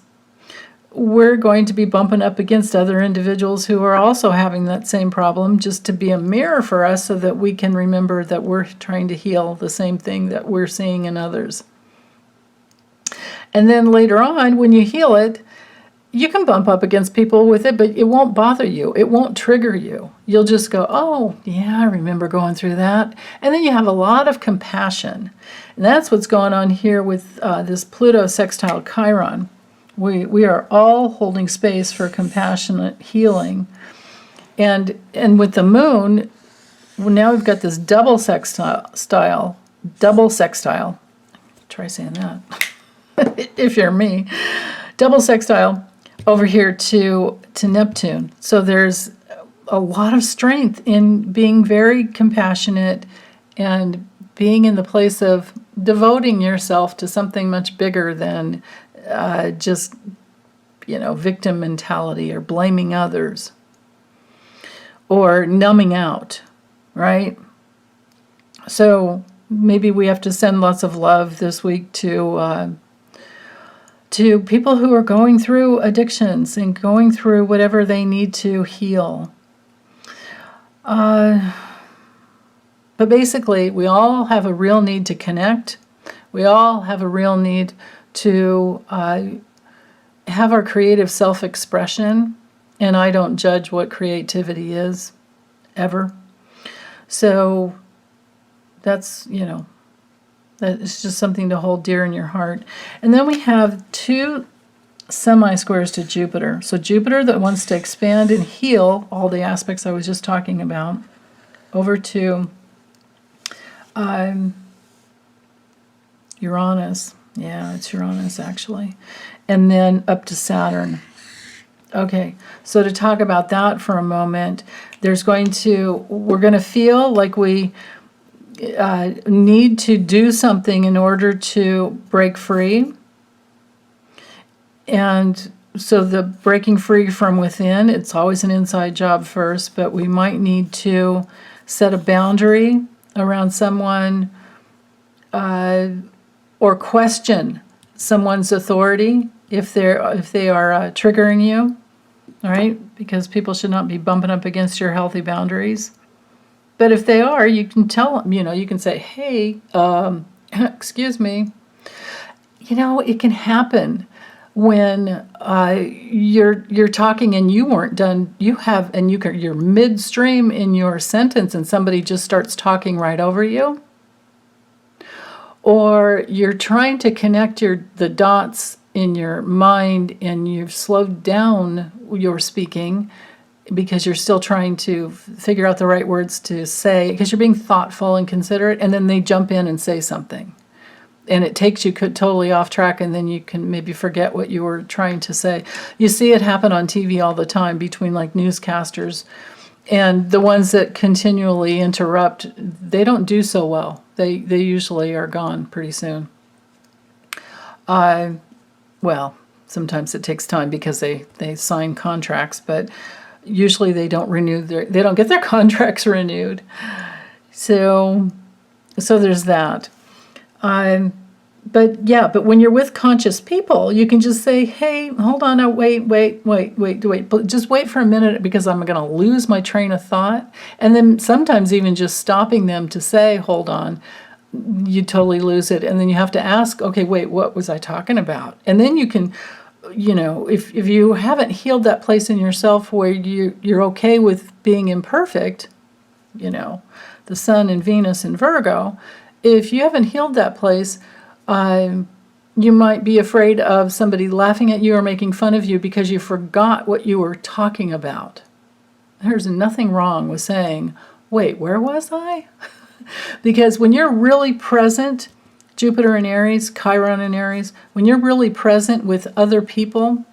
we're going to be bumping up against other individuals who are also having that same problem, just to be a mirror for us so that we can remember that we're trying to heal the same thing that we're seeing in others. And then later on, when you heal it, you can bump up against people with it, but it won't bother you. It won't trigger you. You'll just go, oh, yeah, I remember going through that. And then you have a lot of compassion. And that's what's going on here with this Pluto sextile Chiron. We are all holding space for compassionate healing. And with the moon, well, now we've got this double sextile. Try saying that, if you're me. Double sextile over here to Neptune. So there's a lot of strength in being very compassionate and being in the place of devoting yourself to something much bigger than just, victim mentality or blaming others or numbing out, right? So maybe we have to send lots of love this week to people who are going through addictions and going through whatever they need to heal. But basically, we all have a real need to connect. We all have a real need to have our creative self-expression. And I don't judge what creativity is, ever. So that's, it's just something to hold dear in your heart. And then we have two semi-squares to Jupiter. So Jupiter that wants to expand and heal all the aspects I was just talking about, over to Uranus. Yeah, it's Uranus actually. And then up to Saturn. Okay, so to talk about that for a moment, we're going to feel like we need to do something in order to break free. And so the breaking free from within, it's always an inside job first, but we might need to set a boundary around someone, or question someone's authority if they are triggering you, all right? Because people should not be bumping up against your healthy boundaries. But if they are, you can tell them, you can say, hey, excuse me. It can happen when you're talking and you weren't done. You're midstream in your sentence and somebody just starts talking right over you. Or you're trying to connect the dots in your mind and you've slowed down your speaking because you're still trying to figure out the right words to say, because you're being thoughtful and considerate, and then they jump in and say something. And it takes you totally off track, and then you can maybe forget what you were trying to say. You see it happen on TV all the time between like newscasters, and the ones that continually interrupt, they don't do so well. They usually are gone pretty soon. Well, sometimes it takes time because they sign contracts, but usually they don't get their contracts renewed. So there's that. But when you're with conscious people, you can just say, hey, hold on, now, wait. Just wait for a minute because I'm going to lose my train of thought. And then sometimes even just stopping them to say, hold on, you totally lose it. And then you have to ask, okay, wait, what was I talking about? And then you can, if you haven't healed that place in yourself where you're okay with being imperfect, the Sun and Venus in Virgo, if you haven't healed that place, you might be afraid of somebody laughing at you or making fun of you because you forgot what you were talking about. There's nothing wrong with saying, wait, where was I? Because when you're really present, Jupiter in Aries, Chiron in Aries, when you're really present with other people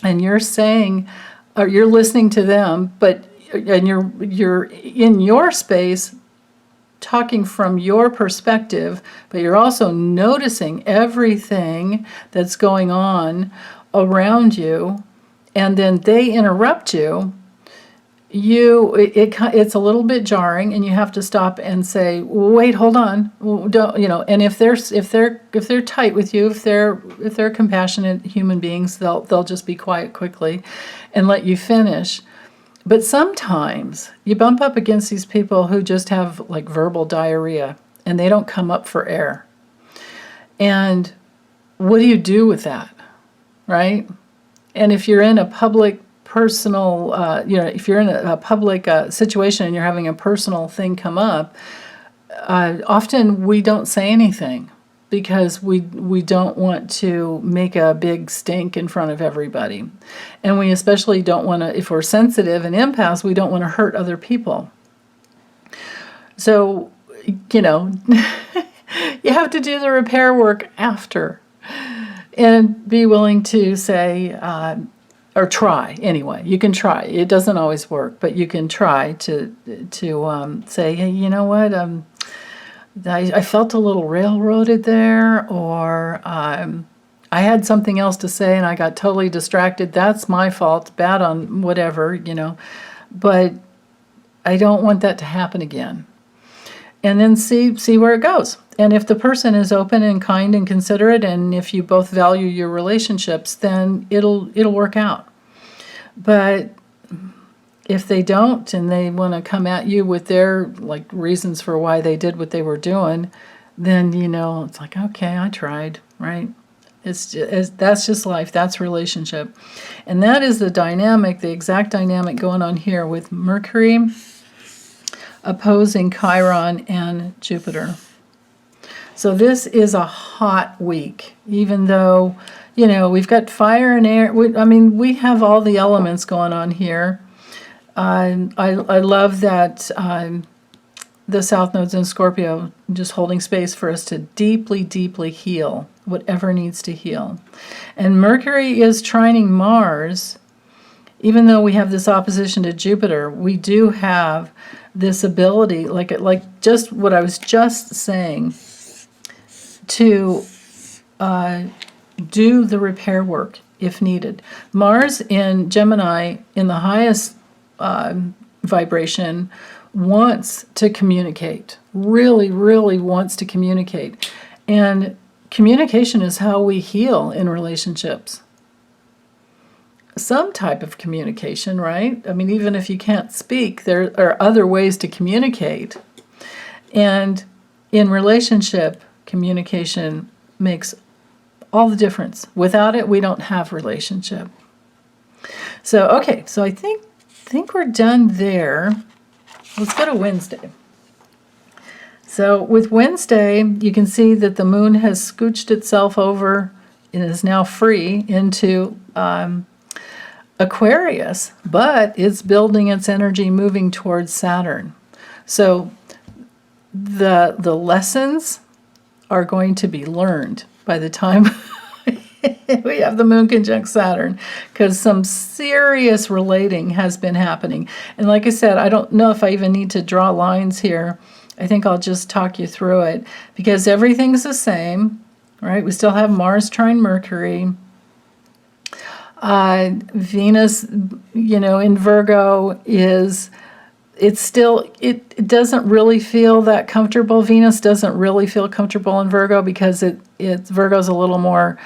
and you're saying, or you're listening to them, and you're in your space, talking from your perspective, but you're also noticing everything that's going on around you, and then they interrupt you, it's a little bit jarring, and you have to stop and say, wait, hold on, don't, and if they're tight with you, if they're compassionate human beings, they'll just be quiet quickly and let you finish. But sometimes you bump up against these people who just have like verbal diarrhea and they don't come up for air. And what do you do with that, right? And if you're in a public personal, if you're in a public situation and you're having a personal thing come up, often we don't say anything because we don't want to make a big stink in front of everybody. And we especially don't want to, if we're sensitive and empaths, we don't want to hurt other people. So, you have to do the repair work after and be willing to say, or try anyway. You can try. It doesn't always work, but you can try to say, hey, you know what? I felt a little railroaded there, or I had something else to say and I got totally distracted. That's my fault. Bad on whatever, But I don't want that to happen again. And then see where it goes. And if the person is open and kind and considerate, and if you both value your relationships, then it'll work out. But if they don't and they want to come at you with their reasons for why they did what they were doing, then it's like, okay, I tried, right? That's just life. That's relationship. And that is the exact dynamic going on here with Mercury opposing Chiron and Jupiter. So this is a hot week, even though, we've got fire and air. We have all the elements going on here. I love that the South Node's in Scorpio, just holding space for us to deeply, deeply heal whatever needs to heal. And Mercury is trining Mars. Even though we have this opposition to Jupiter, we do have this ability, like just what I was just saying, to do the repair work. if needed. Mars in Gemini in the highest vibration wants to communicate, really, really wants to communicate. And communication is how we heal in relationships. Some type of communication, right? I mean, even if you can't speak, there are other ways to communicate. And in relationship, communication makes all the difference. Without it, we don't have relationship. So, okay, so I think we're done there. Let's go to Wednesday. So with Wednesday, you can see that the moon has scooched itself over and is now free into Aquarius, but it's building its energy moving towards Saturn. So the lessons are going to be learned by the time we have the moon conjunct Saturn, because some serious relating has been happening. And like I said, I don't know if I even need to draw lines here. I think I'll just talk you through it, because everything's the same, right? We still have Mars trine Mercury. Venus, in Virgo it doesn't really feel that comfortable. Venus doesn't really feel comfortable in Virgo because Virgo's a little more,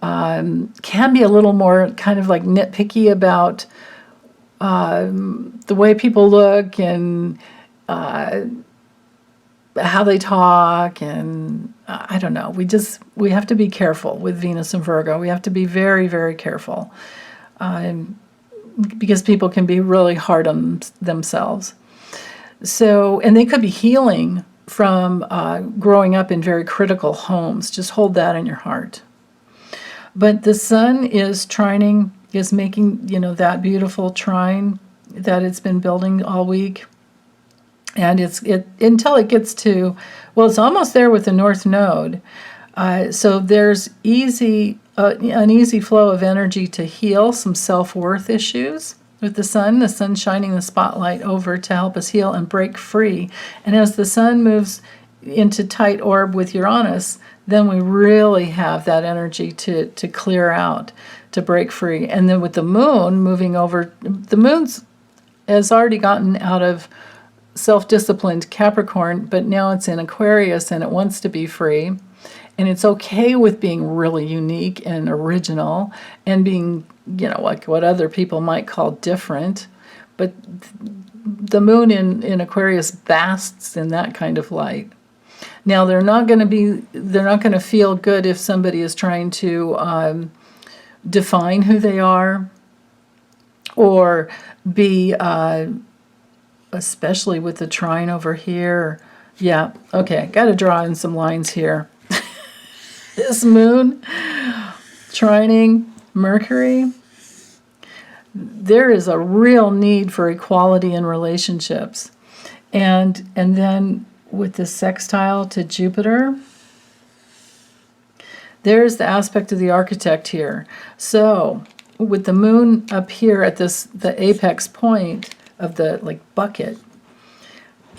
can be a little more kind of like nitpicky about the way people look and how they talk, and I don't know. We have to be careful with Venus and Virgo. We have to be very, very careful because people can be really hard on themselves. So, and they could be healing from growing up in very critical homes. Just hold that in your heart. But the sun is making, that beautiful trine that it's been building all week. And until it gets to, it's almost there with the North Node. So there's an easy flow of energy to heal some self-worth issues with the sun shining the spotlight over to help us heal and break free. And as the sun moves into tight orb with Uranus, then we really have that energy to clear out, to break free. And then with the moon moving over, the moon's has already gotten out of self-disciplined Capricorn, but now it's in Aquarius and it wants to be free. And it's okay with being really unique and original and being, like what other people might call different. But the moon in Aquarius basks in that kind of light. Now, they're not going to feel good if somebody is trying to define who they are or be, especially with the trine over here. Yeah, okay, got to draw in some lines here. This moon trining Mercury, there is a real need for equality in relationships. And then with the sextile to Jupiter, there's the aspect of the architect here. So with the moon up here at the apex point of the bucket,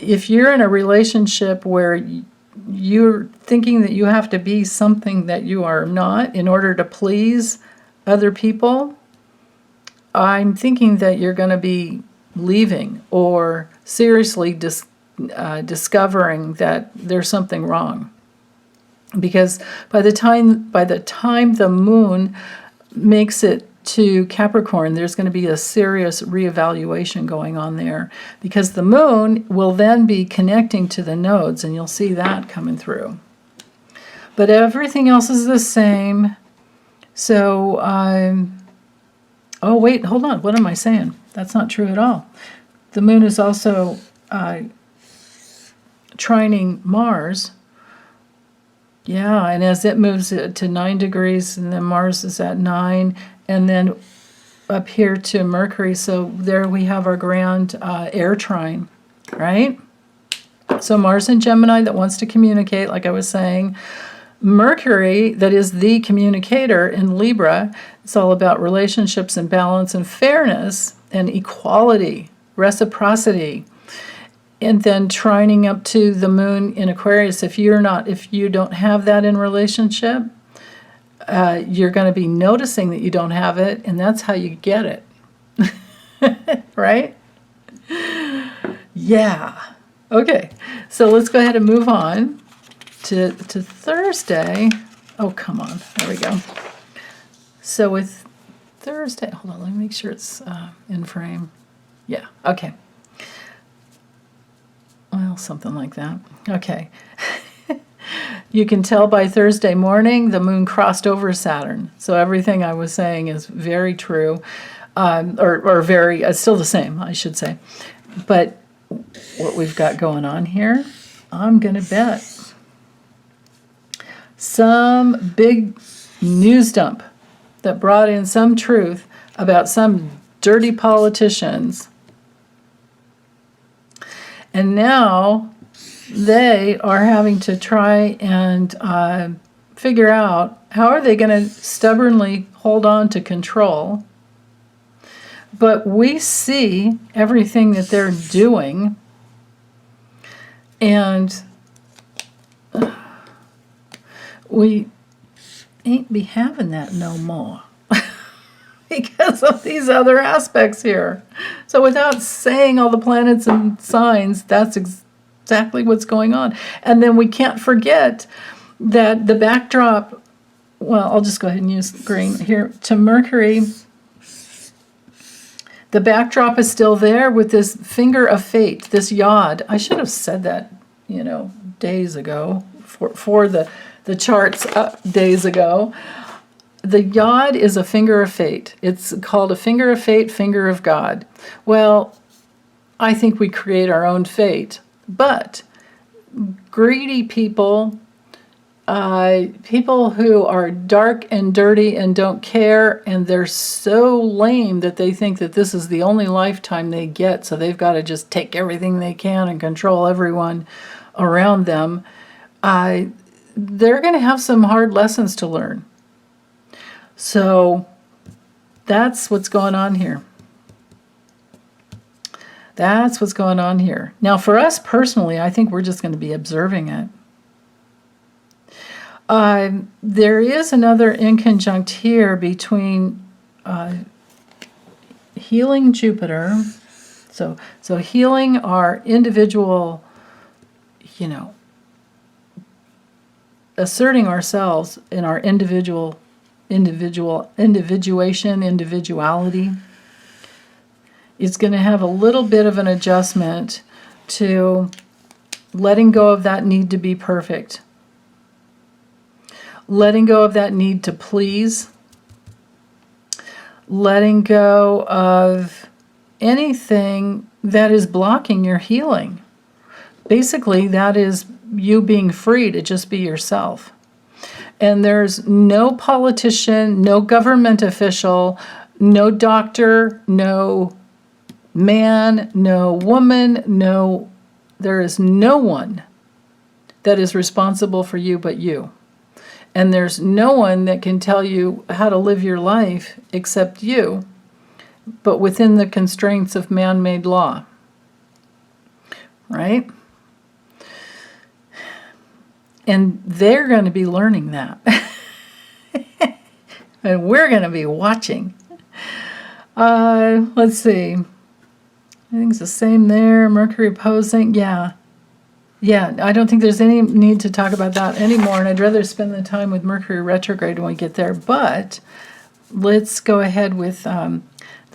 if you're in a relationship where you're thinking that you have to be something that you are not in order to please other people, I'm thinking that you're going to be leaving or seriously discovering that there's something wrong. Because by the time the moon makes it to Capricorn, there's going to be a serious reevaluation going on there, because the moon will then be connecting to the nodes, and you'll see that coming through. But everything else is the same. So, oh wait, hold on. What am I saying? That's not true at all. The moon is also trining Mars. Yeah, and as it moves to 9 degrees, and then Mars is at 9, and then up here to Mercury. So there we have our grand air trine, right? So Mars in Gemini that wants to communicate, like I was saying. Mercury, that is the communicator in Libra. It's all about relationships and balance and fairness and equality, reciprocity. And then trining up to the moon in Aquarius. If you don't have that in relationship, you're going to be noticing that you don't have it, and that's how you get it. Right? Yeah. Okay. So let's go ahead and move on to Thursday. Oh, come on. There we go. So with Thursday, hold on, let me make sure it's in frame. Yeah, okay. Well, something like that. Okay. You can tell by Thursday morning the moon crossed over Saturn. So everything I was saying is very true, or very, still the same, I should say. But what we've got going on here, I'm going to bet some big news dump that brought in some truth about some dirty politicians. And now they are having to try and figure out how are they going to stubbornly hold on to control. But we see everything that they're doing, and we ain't be having that no more because of these other aspects here. So without saying all the planets and signs, that's exactly what's going on. And then we can't forget that the backdrop, well, I'll just go ahead and use green here, to Mercury. The backdrop is still there with this finger of fate, this yod. I should have said that, days ago for the charts days ago. The yod is a finger of fate. It's called a finger of fate, finger of God. Well, I think we create our own fate, but greedy people, people who are dark and dirty and don't care, and they're so lame that they think that this is the only lifetime they get, so they've got to just take everything they can and control everyone around them. They're going to have some hard lessons to learn. So that's what's going on here. That's what's going on here. Now, for us personally, I think we're just going to be observing it. There is another inconjunct here between healing Jupiter. So healing our individual, asserting ourselves in our individuality is going to have a little bit of an adjustment to letting go of that need to be perfect, letting go of that need to please, letting go of anything that is blocking your healing. Basically, that is you being free to just be yourself. And there's no politician, no government official, no doctor, no man, no woman, there is no one that is responsible for you but you. And there's no one that can tell you how to live your life except you, but within the constraints of man-made law. Right? And they're going to be learning that. And we're going to be watching. Let's see. I think it's the same there. Mercury opposing. Yeah, I don't think there's any need to talk about that anymore. And I'd rather spend the time with Mercury retrograde when we get there. But let's go ahead with the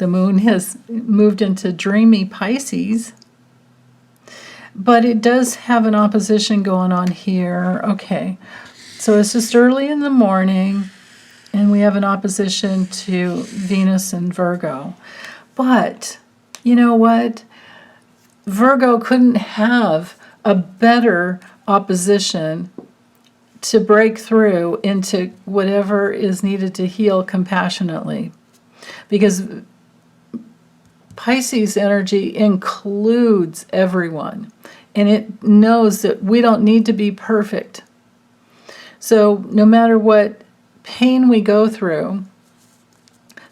moon has moved into dreamy Pisces. But it does have an opposition going on here. Okay, so it's just early in the morning, and we have an opposition to Venus and Virgo. But you know what? Virgo couldn't have a better opposition to break through into whatever is needed to heal compassionately. Because Pisces energy includes everyone, and it knows that we don't need to be perfect. So no matter what pain we go through,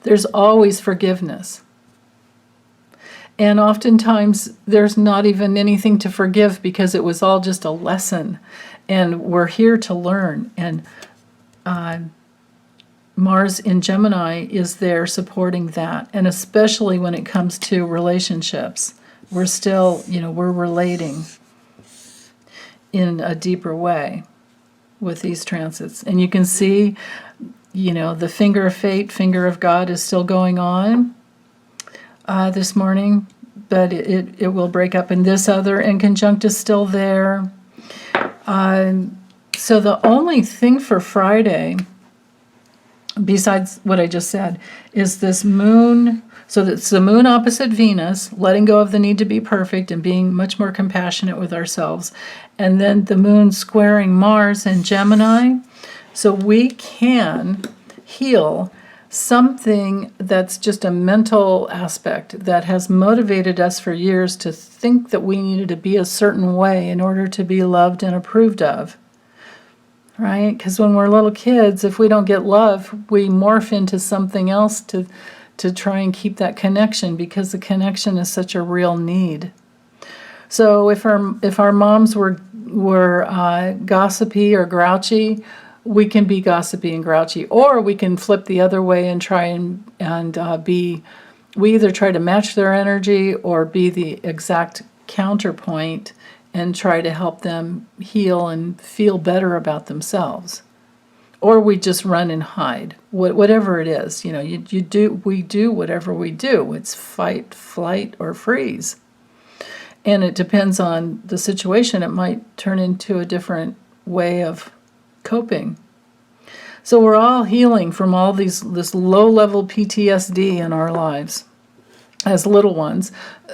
there's always forgiveness. And oftentimes there's not even anything to forgive because it was all just a lesson, and we're here to learn. And Mars in Gemini is there supporting that. And especially when it comes to relationships, we're still, we're relating in a deeper way with these transits. And you can see, the finger of fate, finger of God is still going on this morning, but it will break up. And this other inconjunct is still there. So the only thing for Friday, besides what I just said, is this moon. So that's the moon opposite Venus, letting go of the need to be perfect and being much more compassionate with ourselves. And then the moon squaring Mars in Gemini. So we can heal something that's just a mental aspect that has motivated us for years to think that we needed to be a certain way in order to be loved and approved of. Right? Because when we're little kids, if we don't get love, we morph into something else to try and keep that connection, because the connection is such a real need. So if our moms were gossipy or grouchy, we can be gossipy and grouchy, or we can flip the other way and try and be. We either try to match their energy or be the exact counterpoint and try to help them heal and feel better about themselves. Or we just run and hide. Whatever it is, we do whatever we do. It's fight, flight, or freeze. And it depends on the situation. It might turn into a different way of coping. So we're all healing from all this low-level PTSD in our lives. As little ones,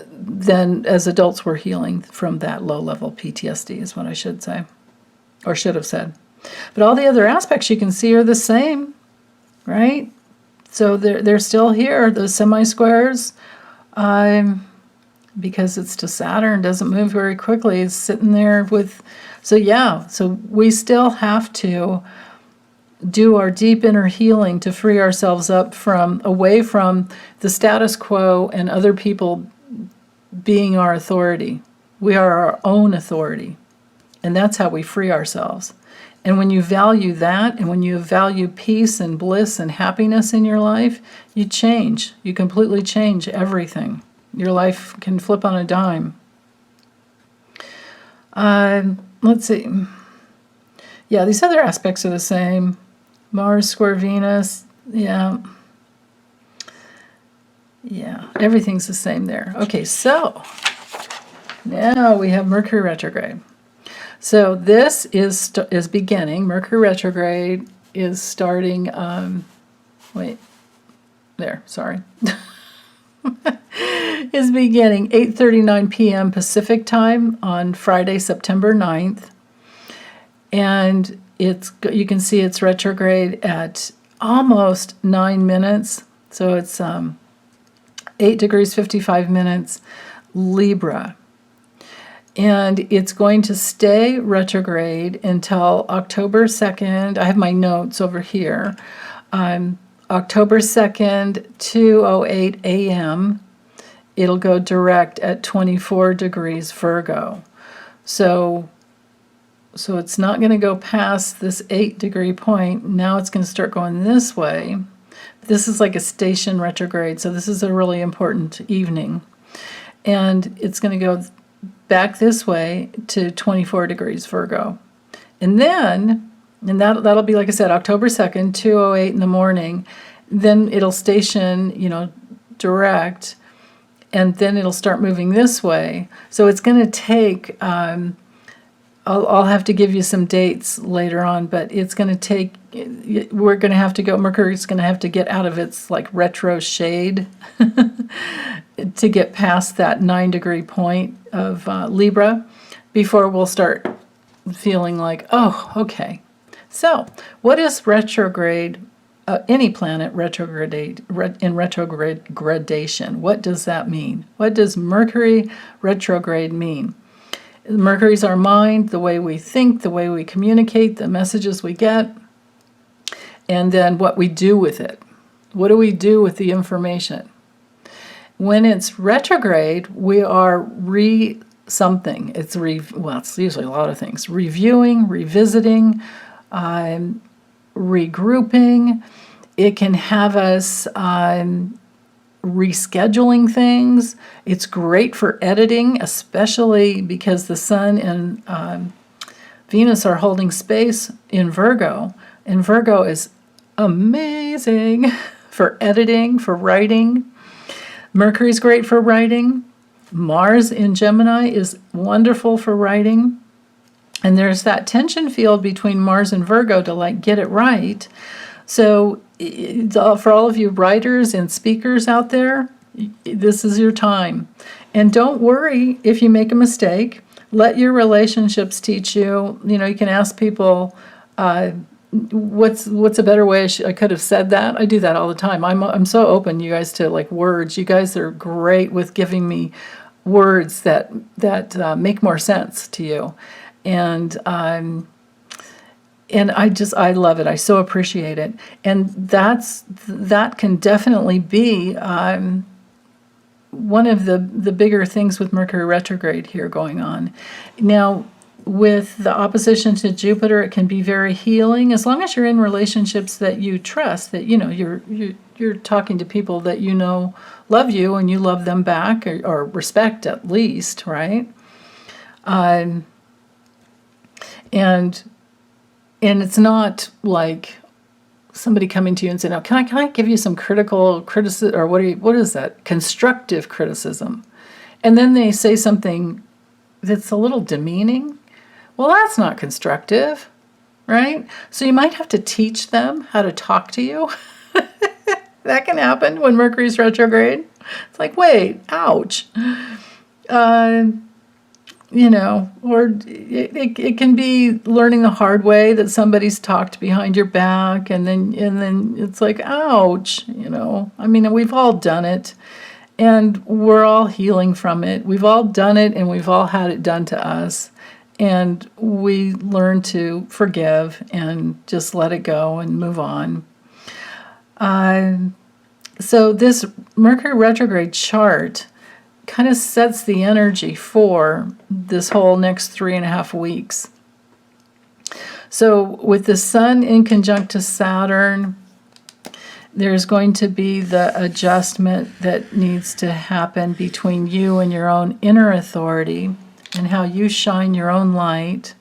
then as adults we're healing from that low-level PTSD is what I should say, or should have said. But all the other aspects you can see are the same, right? So they're still here, those semi-squares, because it's to Saturn, doesn't move very quickly. It's sitting there with, so we still have to do our deep inner healing to free ourselves up away from the status quo and other people being our authority. We are our own authority, and that's how we free ourselves. And when you value that, and when you value peace and bliss and happiness in your life, you change. You completely change everything. Your life can flip on a dime. Let's see. Yeah, these other aspects are the same. Mars square Venus, yeah, everything's the same there. Okay, so now we have Mercury retrograde. So this is beginning. Mercury retrograde is starting. Is beginning 8:39 p.m. Pacific time on Friday, September 9th, and you can see it's retrograde at almost 9 minutes. So it's 8 degrees 55 minutes Libra. And it's going to stay retrograde until October 2nd. I have my notes over here. October 2nd, 2:08 a.m. It'll go direct at 24 degrees Virgo. So it's not going to go past this 8-degree point. Now it's going to start going this way. This is like a station retrograde, so this is a really important evening. And it's going to go back this way to 24 degrees Virgo. And that'll be, like I said, October 2nd, 2:08 in the morning. Then it'll station, direct, and then it'll start moving this way. So it's going to take... I'll have to give you some dates later on, but it's going to take, we're going to have to go, Mercury's going to have to get out of its retro shade to get past that 9-degree point of Libra before we'll start feeling like, oh, okay. So what is retrograde, any planet in retrogradation? What does that mean? What does Mercury retrograde mean? Mercury's our mind, the way we think, the way we communicate, the messages we get, and then what we do with it. What do we do with the information? When it's retrograde, we are something. It's usually a lot of things. Reviewing, revisiting, regrouping. It can have us rescheduling things. It's great for editing, especially because the Sun and Venus are holding space in Virgo. And Virgo is amazing for editing, for writing. Mercury's great for writing. Mars in Gemini is wonderful for writing. And there's that tension field between Mars and Virgo to like get it right. So for all of you writers and speakers out there, this is your time. And don't worry if you make a mistake. Let your relationships teach you. You know, you can ask people, what's a better way I could have said that? I do that all the time. I'm so open, you guys, to like words. You guys are great with giving me words that make more sense to you. And I love it. I so appreciate it. And that can definitely be one of the bigger things with Mercury retrograde here going on. Now, with the opposition to Jupiter, it can be very healing as long as you're in relationships that you trust, that you know you're talking to people that you know love you and you love them back, or respect at least, right? And it's not like somebody coming to you and saying, "Oh, can I give you some criticism, or what is that? Constructive criticism," and then they say something that's a little demeaning. Well, that's not constructive, right? So you might have to teach them how to talk to you. That can happen when Mercury's retrograde. It's like, wait, ouch. You know, or it can be learning the hard way that somebody's talked behind your back, and then it's like, ouch, you know. I mean, we've all done it, and we're all healing from it. We've all done it, and we've all had it done to us, and we learn to forgive and just let it go and move on. So this Mercury retrograde chart kind of sets the energy for this whole next 3.5 weeks. So with the Sun in conjunct to Saturn, there's going to be the adjustment that needs to happen between you and your own inner authority and how you shine your own light.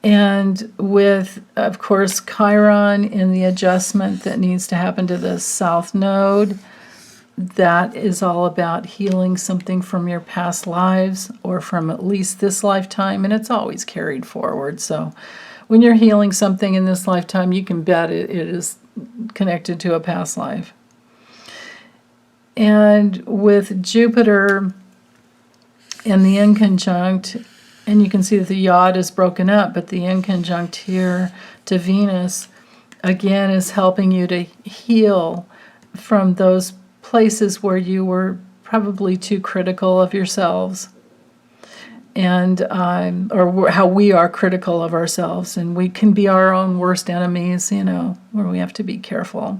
And with, of course, Chiron in the adjustment that needs to happen to the South Node, that is all about healing something from your past lives or from at least this lifetime, and it's always carried forward. So when you're healing something in this lifetime, you can bet it is connected to a past life. And with Jupiter and the inconjunct, and you can see that the yod is broken up, but the inconjunct here to Venus, again, is helping you to heal from those places where you were probably too critical of yourselves, and or how we are critical of ourselves, and we can be our own worst enemies, you know, where we have to be careful.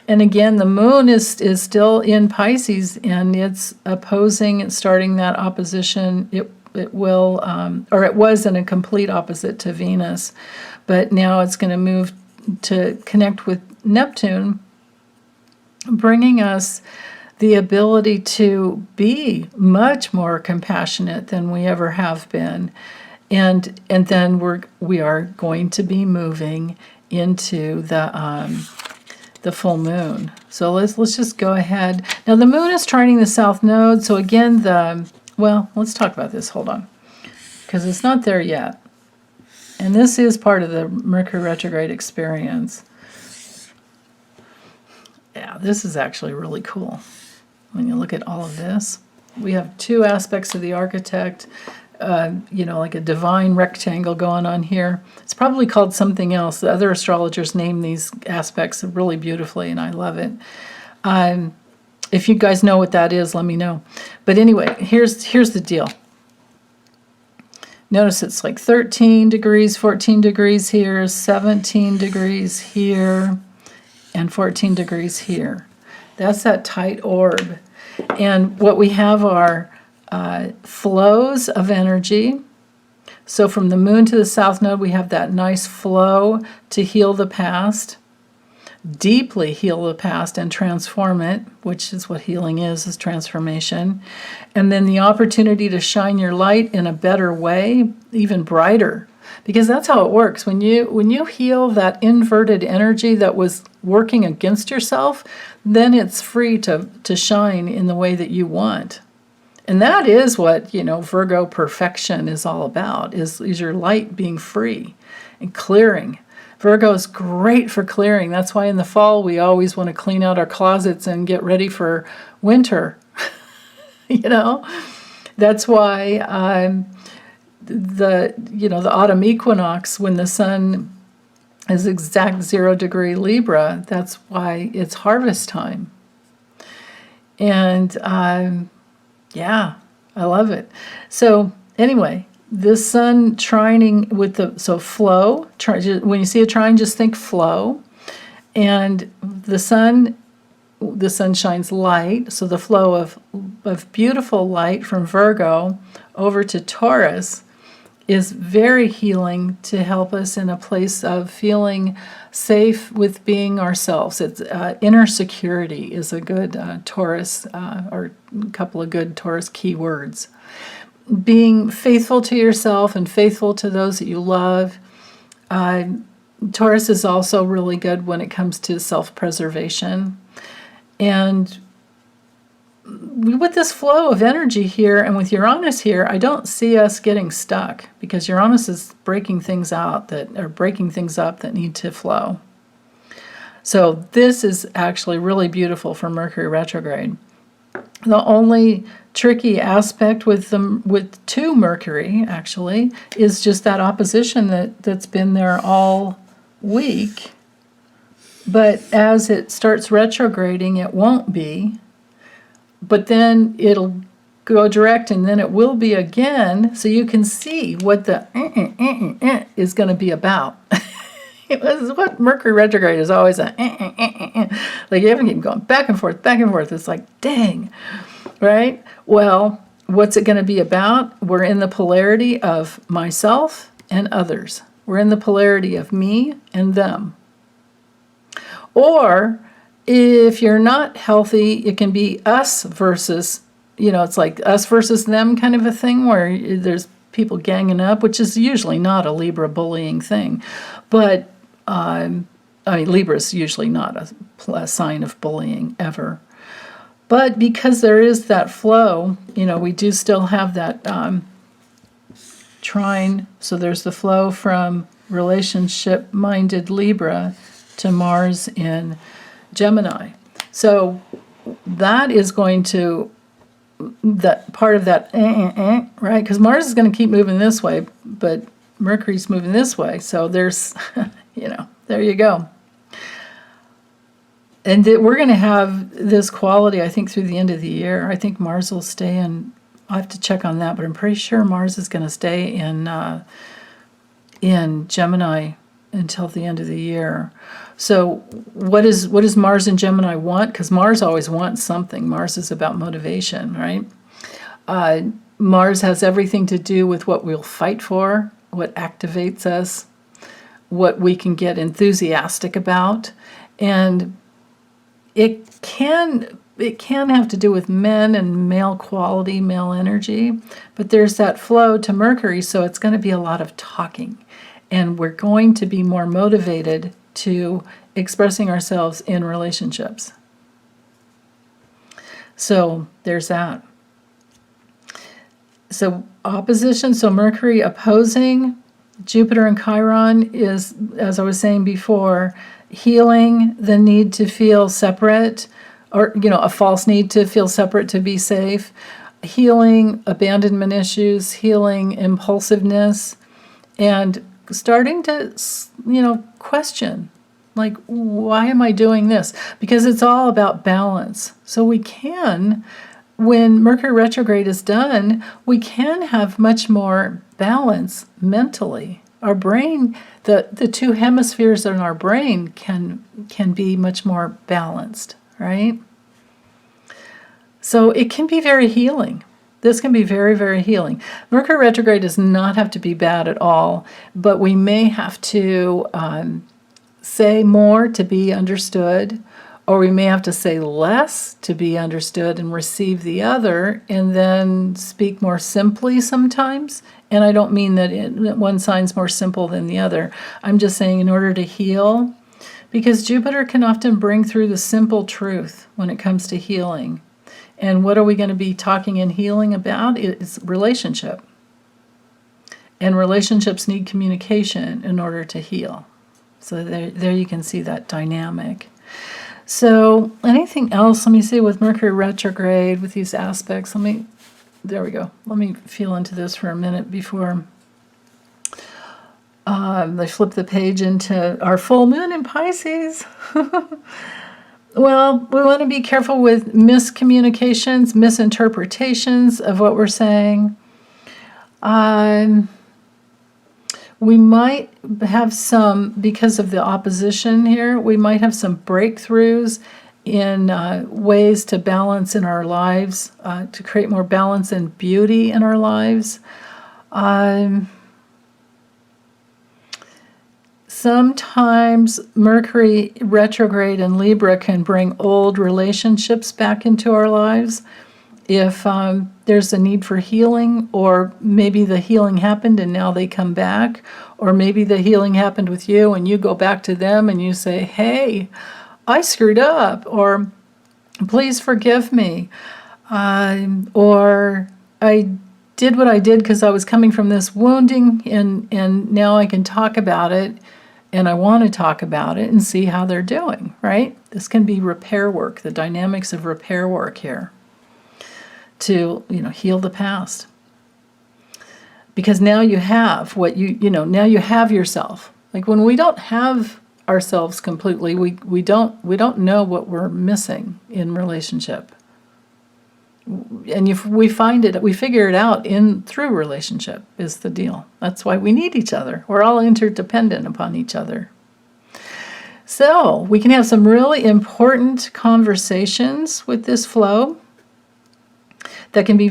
And again, the moon is still in Pisces, and it's opposing, it's starting that opposition. It will, or it was in a complete opposite to Venus, but now it's going to move to connect with Neptune, bringing us the ability to be much more compassionate than we ever have been, and then we are going to be moving into the full moon. So let's just go ahead. Now the moon is trining the South Node. So again, let's talk about this. Hold on, because it's not there yet, and this is part of the Mercury retrograde experience. Yeah, this is actually really cool. When you look at all of this, we have two aspects of the architect, like a divine rectangle going on here. It's probably called something else. The other astrologers name these aspects really beautifully, and I love it. If you guys know what that is, let me know. But anyway, here's the deal. Notice it's like 13 degrees, 14 degrees here, 17 degrees here, and 14 degrees here. That's that tight orb. And what we have are flows of energy. So from the moon to the South Node, we have that nice flow to heal the past. deeply heal the past and transform it, which is what healing is transformation. And then the opportunity to shine your light in a better way, even brighter. Because that's how it works. When you heal that inverted energy that was working against yourself, then it's free to shine in the way that you want. And that is what, Virgo perfection is all about, is your light being free and clearing. Virgo is great for clearing. That's why in the fall we always want to clean out our closets and get ready for winter. That's why the autumn equinox, when the sun is exact 0 degree Libra, that's why it's harvest time. And yeah, I love it. So anyway, this sun trining with flow. When you see a trine, just think flow. And the sun shines light. So the flow of beautiful light from Virgo over to Taurus is very healing to help us in a place of feeling safe with being ourselves. It's inner security is a good Taurus, or a couple of good Taurus keywords. Being faithful to yourself and faithful to those that you love. Taurus is also really good when it comes to self-preservation. And with this flow of energy here and with Uranus here, I don't see us getting stuck, because Uranus is breaking things up that need to flow. So this is actually really beautiful for Mercury retrograde. The only tricky aspect with to Mercury actually is just that opposition that's been there all week. But as it starts retrograding, it won't be. But then it'll go direct, and then it will be again, so you can see what the is going to be about. It was what Mercury retrograde is always like you have to keep going back and forth. It's like, dang, right? Well, what's it going to be about? We're in the polarity of myself and others. We're in the polarity of me and them. Or if you're not healthy, it can be us versus, it's like us versus them kind of a thing, where there's people ganging up, which is usually not a Libra bullying thing. But, Libra is usually not a sign of bullying ever. But because there is that flow, we do still have that trine. So there's the flow from relationship-minded Libra to Mars in Gemini. So that is going to, that part of that, right? Because Mars is going to keep moving this way, but Mercury's moving this way. So there's, there you go. And we're going to have this quality, I think, through the end of the year. I think Mars will stay in, I'll have to check on that, but I'm pretty sure Mars is going to stay in Gemini until the end of the year. So what does Mars and Gemini want? Because Mars always wants something. Mars is about motivation, right? Mars has everything to do with what we'll fight for, what activates us, what we can get enthusiastic about. And it can have to do with men and male quality, male energy, but there's that flow to Mercury, so it's going to be a lot of talking. And we're going to be more motivated to expressing ourselves in relationships. So there's that. So opposition, so Mercury opposing Jupiter and Chiron is, as I was saying before, healing the need to feel separate, or, a false need to feel separate to be safe, healing abandonment issues, healing impulsiveness, and starting to, question, like, why am I doing this? Because it's all about balance. So we can, when Mercury retrograde is done, we can have much more balance mentally. Our brain, the two hemispheres in our brain can be much more balanced, right? So it can be very healing. This can be very, very healing. Mercury retrograde does not have to be bad at all, but we may have to say more to be understood, or we may have to say less to be understood and receive the other, and then speak more simply sometimes. And I don't mean that one sign's more simple than the other. I'm just saying in order to heal, because Jupiter can often bring through the simple truth when it comes to healing. And what are we going to be talking and healing about? It's relationship. And relationships need communication in order to heal. So there you can see that dynamic. So anything else? Let me see with Mercury retrograde, with these aspects. There we go. Let me feel into this for a minute before I flip the page into our full moon in Pisces. Well, we want to be careful with miscommunications, misinterpretations of what we're saying. We might have some, because of the opposition here, we might have some breakthroughs in ways to balance in our lives, to create more balance and beauty in our lives. Sometimes Mercury retrograde in Libra can bring old relationships back into our lives. If there's a need for healing, or maybe the healing happened and now they come back, or maybe the healing happened with you and you go back to them and you say, hey, I screwed up, or please forgive me, or I did what I did because I was coming from this wounding, and now I can talk about it, and I want to talk about it and see how they're doing, right? This can be repair work, the dynamics of repair work here, to heal the past. Because now you have what now you have yourself. Like when we don't have ourselves completely, we don't know what we're missing in relationship. And if we figure it out through relationship is the deal. That's why we need each other. We're all interdependent upon each other. So we can have some really important conversations with this flow that can be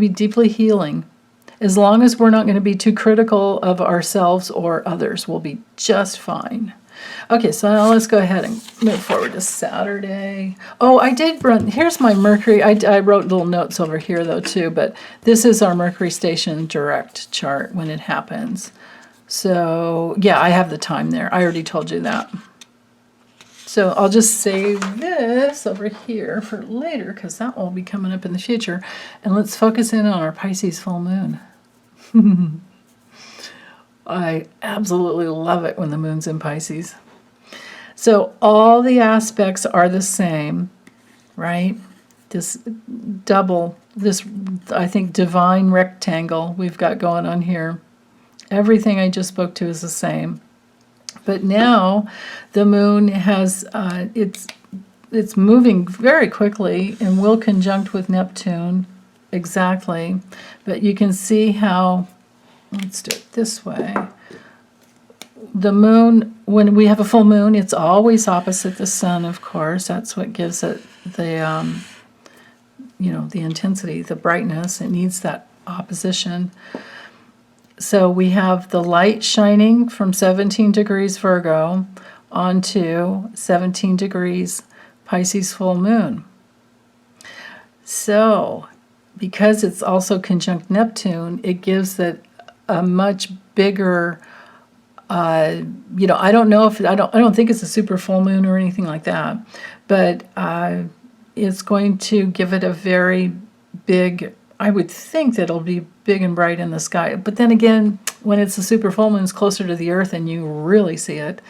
deeply healing. As long as we're not going to be too critical of ourselves or others, we'll be just fine. Okay, so now let's go ahead and move forward to Saturday. Oh, here's my Mercury. I wrote little notes over here though too, but this is our Mercury station direct chart when it happens. So yeah, I have the time there. I already told you that. So I'll just save this over here for later because that will be coming up in the future. And let's focus in on our Pisces full moon. I absolutely love it when the moon's in Pisces. So all the aspects are the same, right? This I think, divine rectangle we've got going on here. Everything I just spoke to is the same. But now the moon has, it's moving very quickly and will conjunct with Neptune, exactly. But you can see how, let's do it this way. The moon, when we have a full moon, it's always opposite the sun, of course. That's what gives it the, the intensity, the brightness. It needs that opposition. So we have the light shining from 17 degrees Virgo onto 17 degrees Pisces full moon. So because it's also conjunct Neptune, it gives it a much bigger, I don't know if, I don't think it's a super full moon or anything like that, but it's going to give it a very big, I would think that it'll be big and bright in the sky. But then again, when it's a super full moon, it's closer to the earth and you really see it.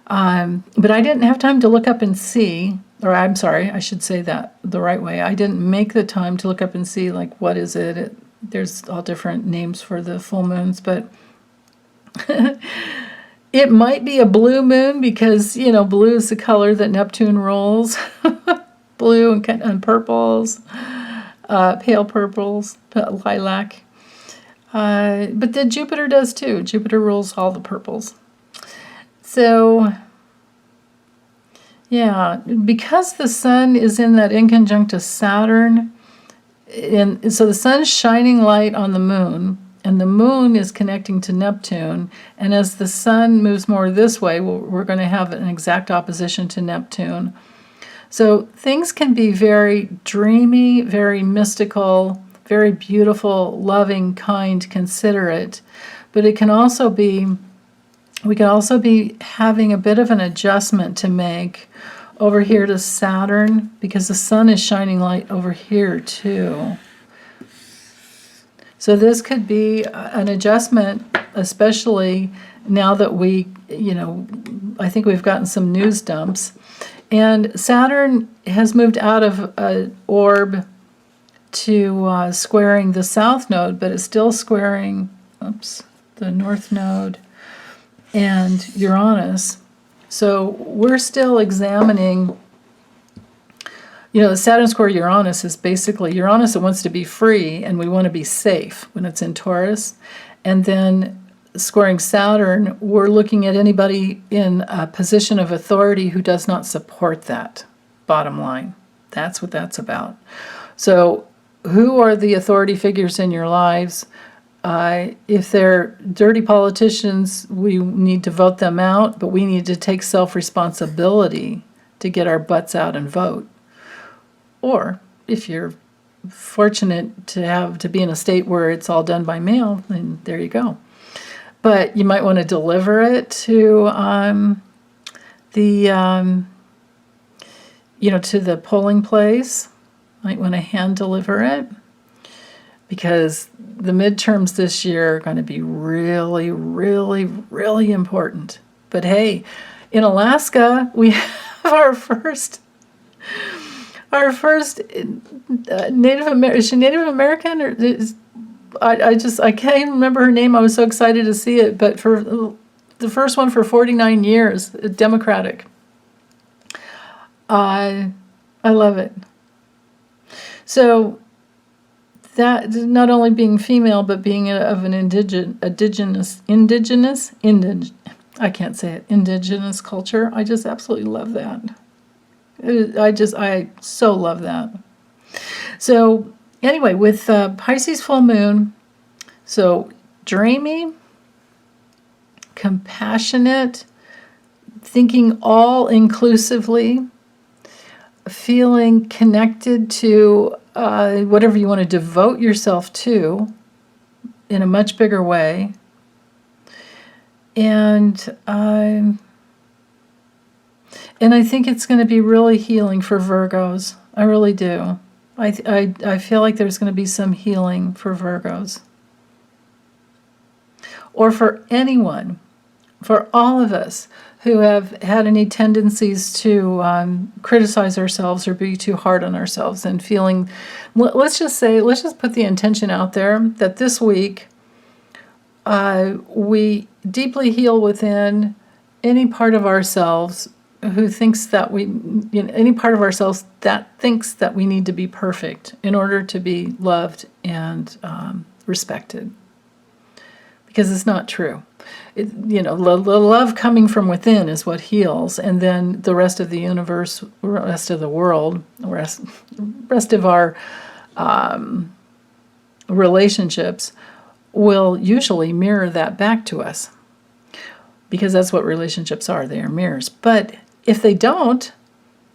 But I didn't have time to look up and see, or I'm sorry, I should say that the right way. I didn't make the time to look up and see, like, what is it? There's all different names for the full moons, but it might be a blue moon because, blue is the color that Neptune rules. Blue and purples. Pale purples, lilac. But then Jupiter does too. Jupiter rules all the purples. So, yeah, because the sun is in that inconjunct to Saturn, and so the sun's shining light on the moon, and the moon is connecting to Neptune. And as the sun moves more this way, we're going to have an exact opposition to Neptune. So things can be very dreamy, very mystical, very beautiful, loving, kind, considerate. But it can also be, we can also be having a bit of an adjustment to make over here to Saturn, because the sun is shining light over here too. So this could be an adjustment, especially now that we, I think we've gotten some news dumps. And Saturn has moved out of an orb to squaring the south node, but it's still squaring, the north node and Uranus. So we're still examining, the Saturn square Uranus is basically Uranus that wants to be free, and we want to be safe when it's in Taurus. And then squaring Saturn, we're looking at anybody in a position of authority who does not support that, bottom line. That's what that's about. So who are the authority figures in your lives? If they're dirty politicians, we need to vote them out, but we need to take self-responsibility to get our butts out and vote. Or if you're fortunate to be in a state where it's all done by mail, then there you go. But you might want to deliver it to to the polling place. Might want to hand deliver it, because the midterms this year are going to be really, really, really important. But hey, in Alaska, we have our first Native American. Is she Native American, or I can't even remember her name. I was so excited to see it, but for the first one for 49 years, Democratic. I love it. So that not only being female, but being of an indigenous culture, I just absolutely love that. I so love that. So anyway, with Pisces full moon, so dreamy, compassionate, thinking all inclusively, feeling connected to whatever you want to devote yourself to in a much bigger way. And I think it's going to be really healing for Virgos. I really do. I feel like there's going to be some healing for Virgos. Or for anyone, for all of us who have had any tendencies to criticize ourselves or be too hard on ourselves, and feeling, let's just put the intention out there that this week we deeply heal within any part of ourselves who thinks that any part of ourselves that thinks that we need to be perfect in order to be loved and respected. Because it's not true. The love coming from within is what heals, and then the rest of the universe, rest of the world, rest of our relationships will usually mirror that back to us, because that's what relationships are. They are mirrors. But if they don't,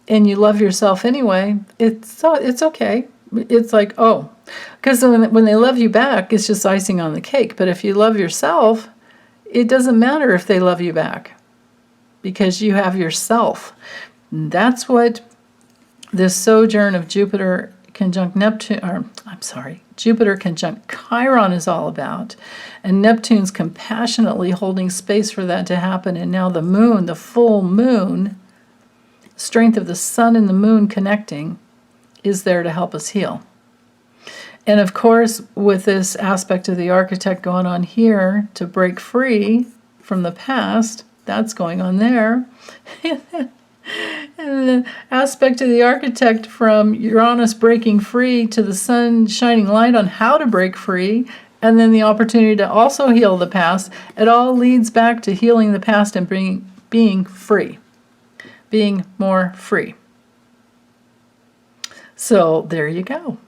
and you love yourself anyway, it's okay. It's like, because when they love you back, it's just icing on the cake. But if you love yourself, it doesn't matter if they love you back, because you have yourself. And that's what this sojourn of Jupiter conjunct Jupiter conjunct Chiron is all about. And Neptune's compassionately holding space for that to happen. And now the moon, the full moon, strength of the sun and the moon connecting, is there to help us heal. And of course, with this aspect of the architect going on here to break free from the past, that's going on there. And the aspect of the architect from Uranus breaking free to the sun shining light on how to break free, and then the opportunity to also heal the past, it all leads back to healing the past and being free, being more free. So there you go.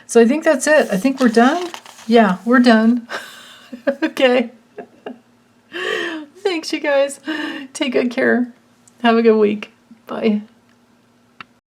So I think that's it. I think we're done. yeah, we're done. Okay. Thanks, you guys. Take good care. Have a good week. Bye.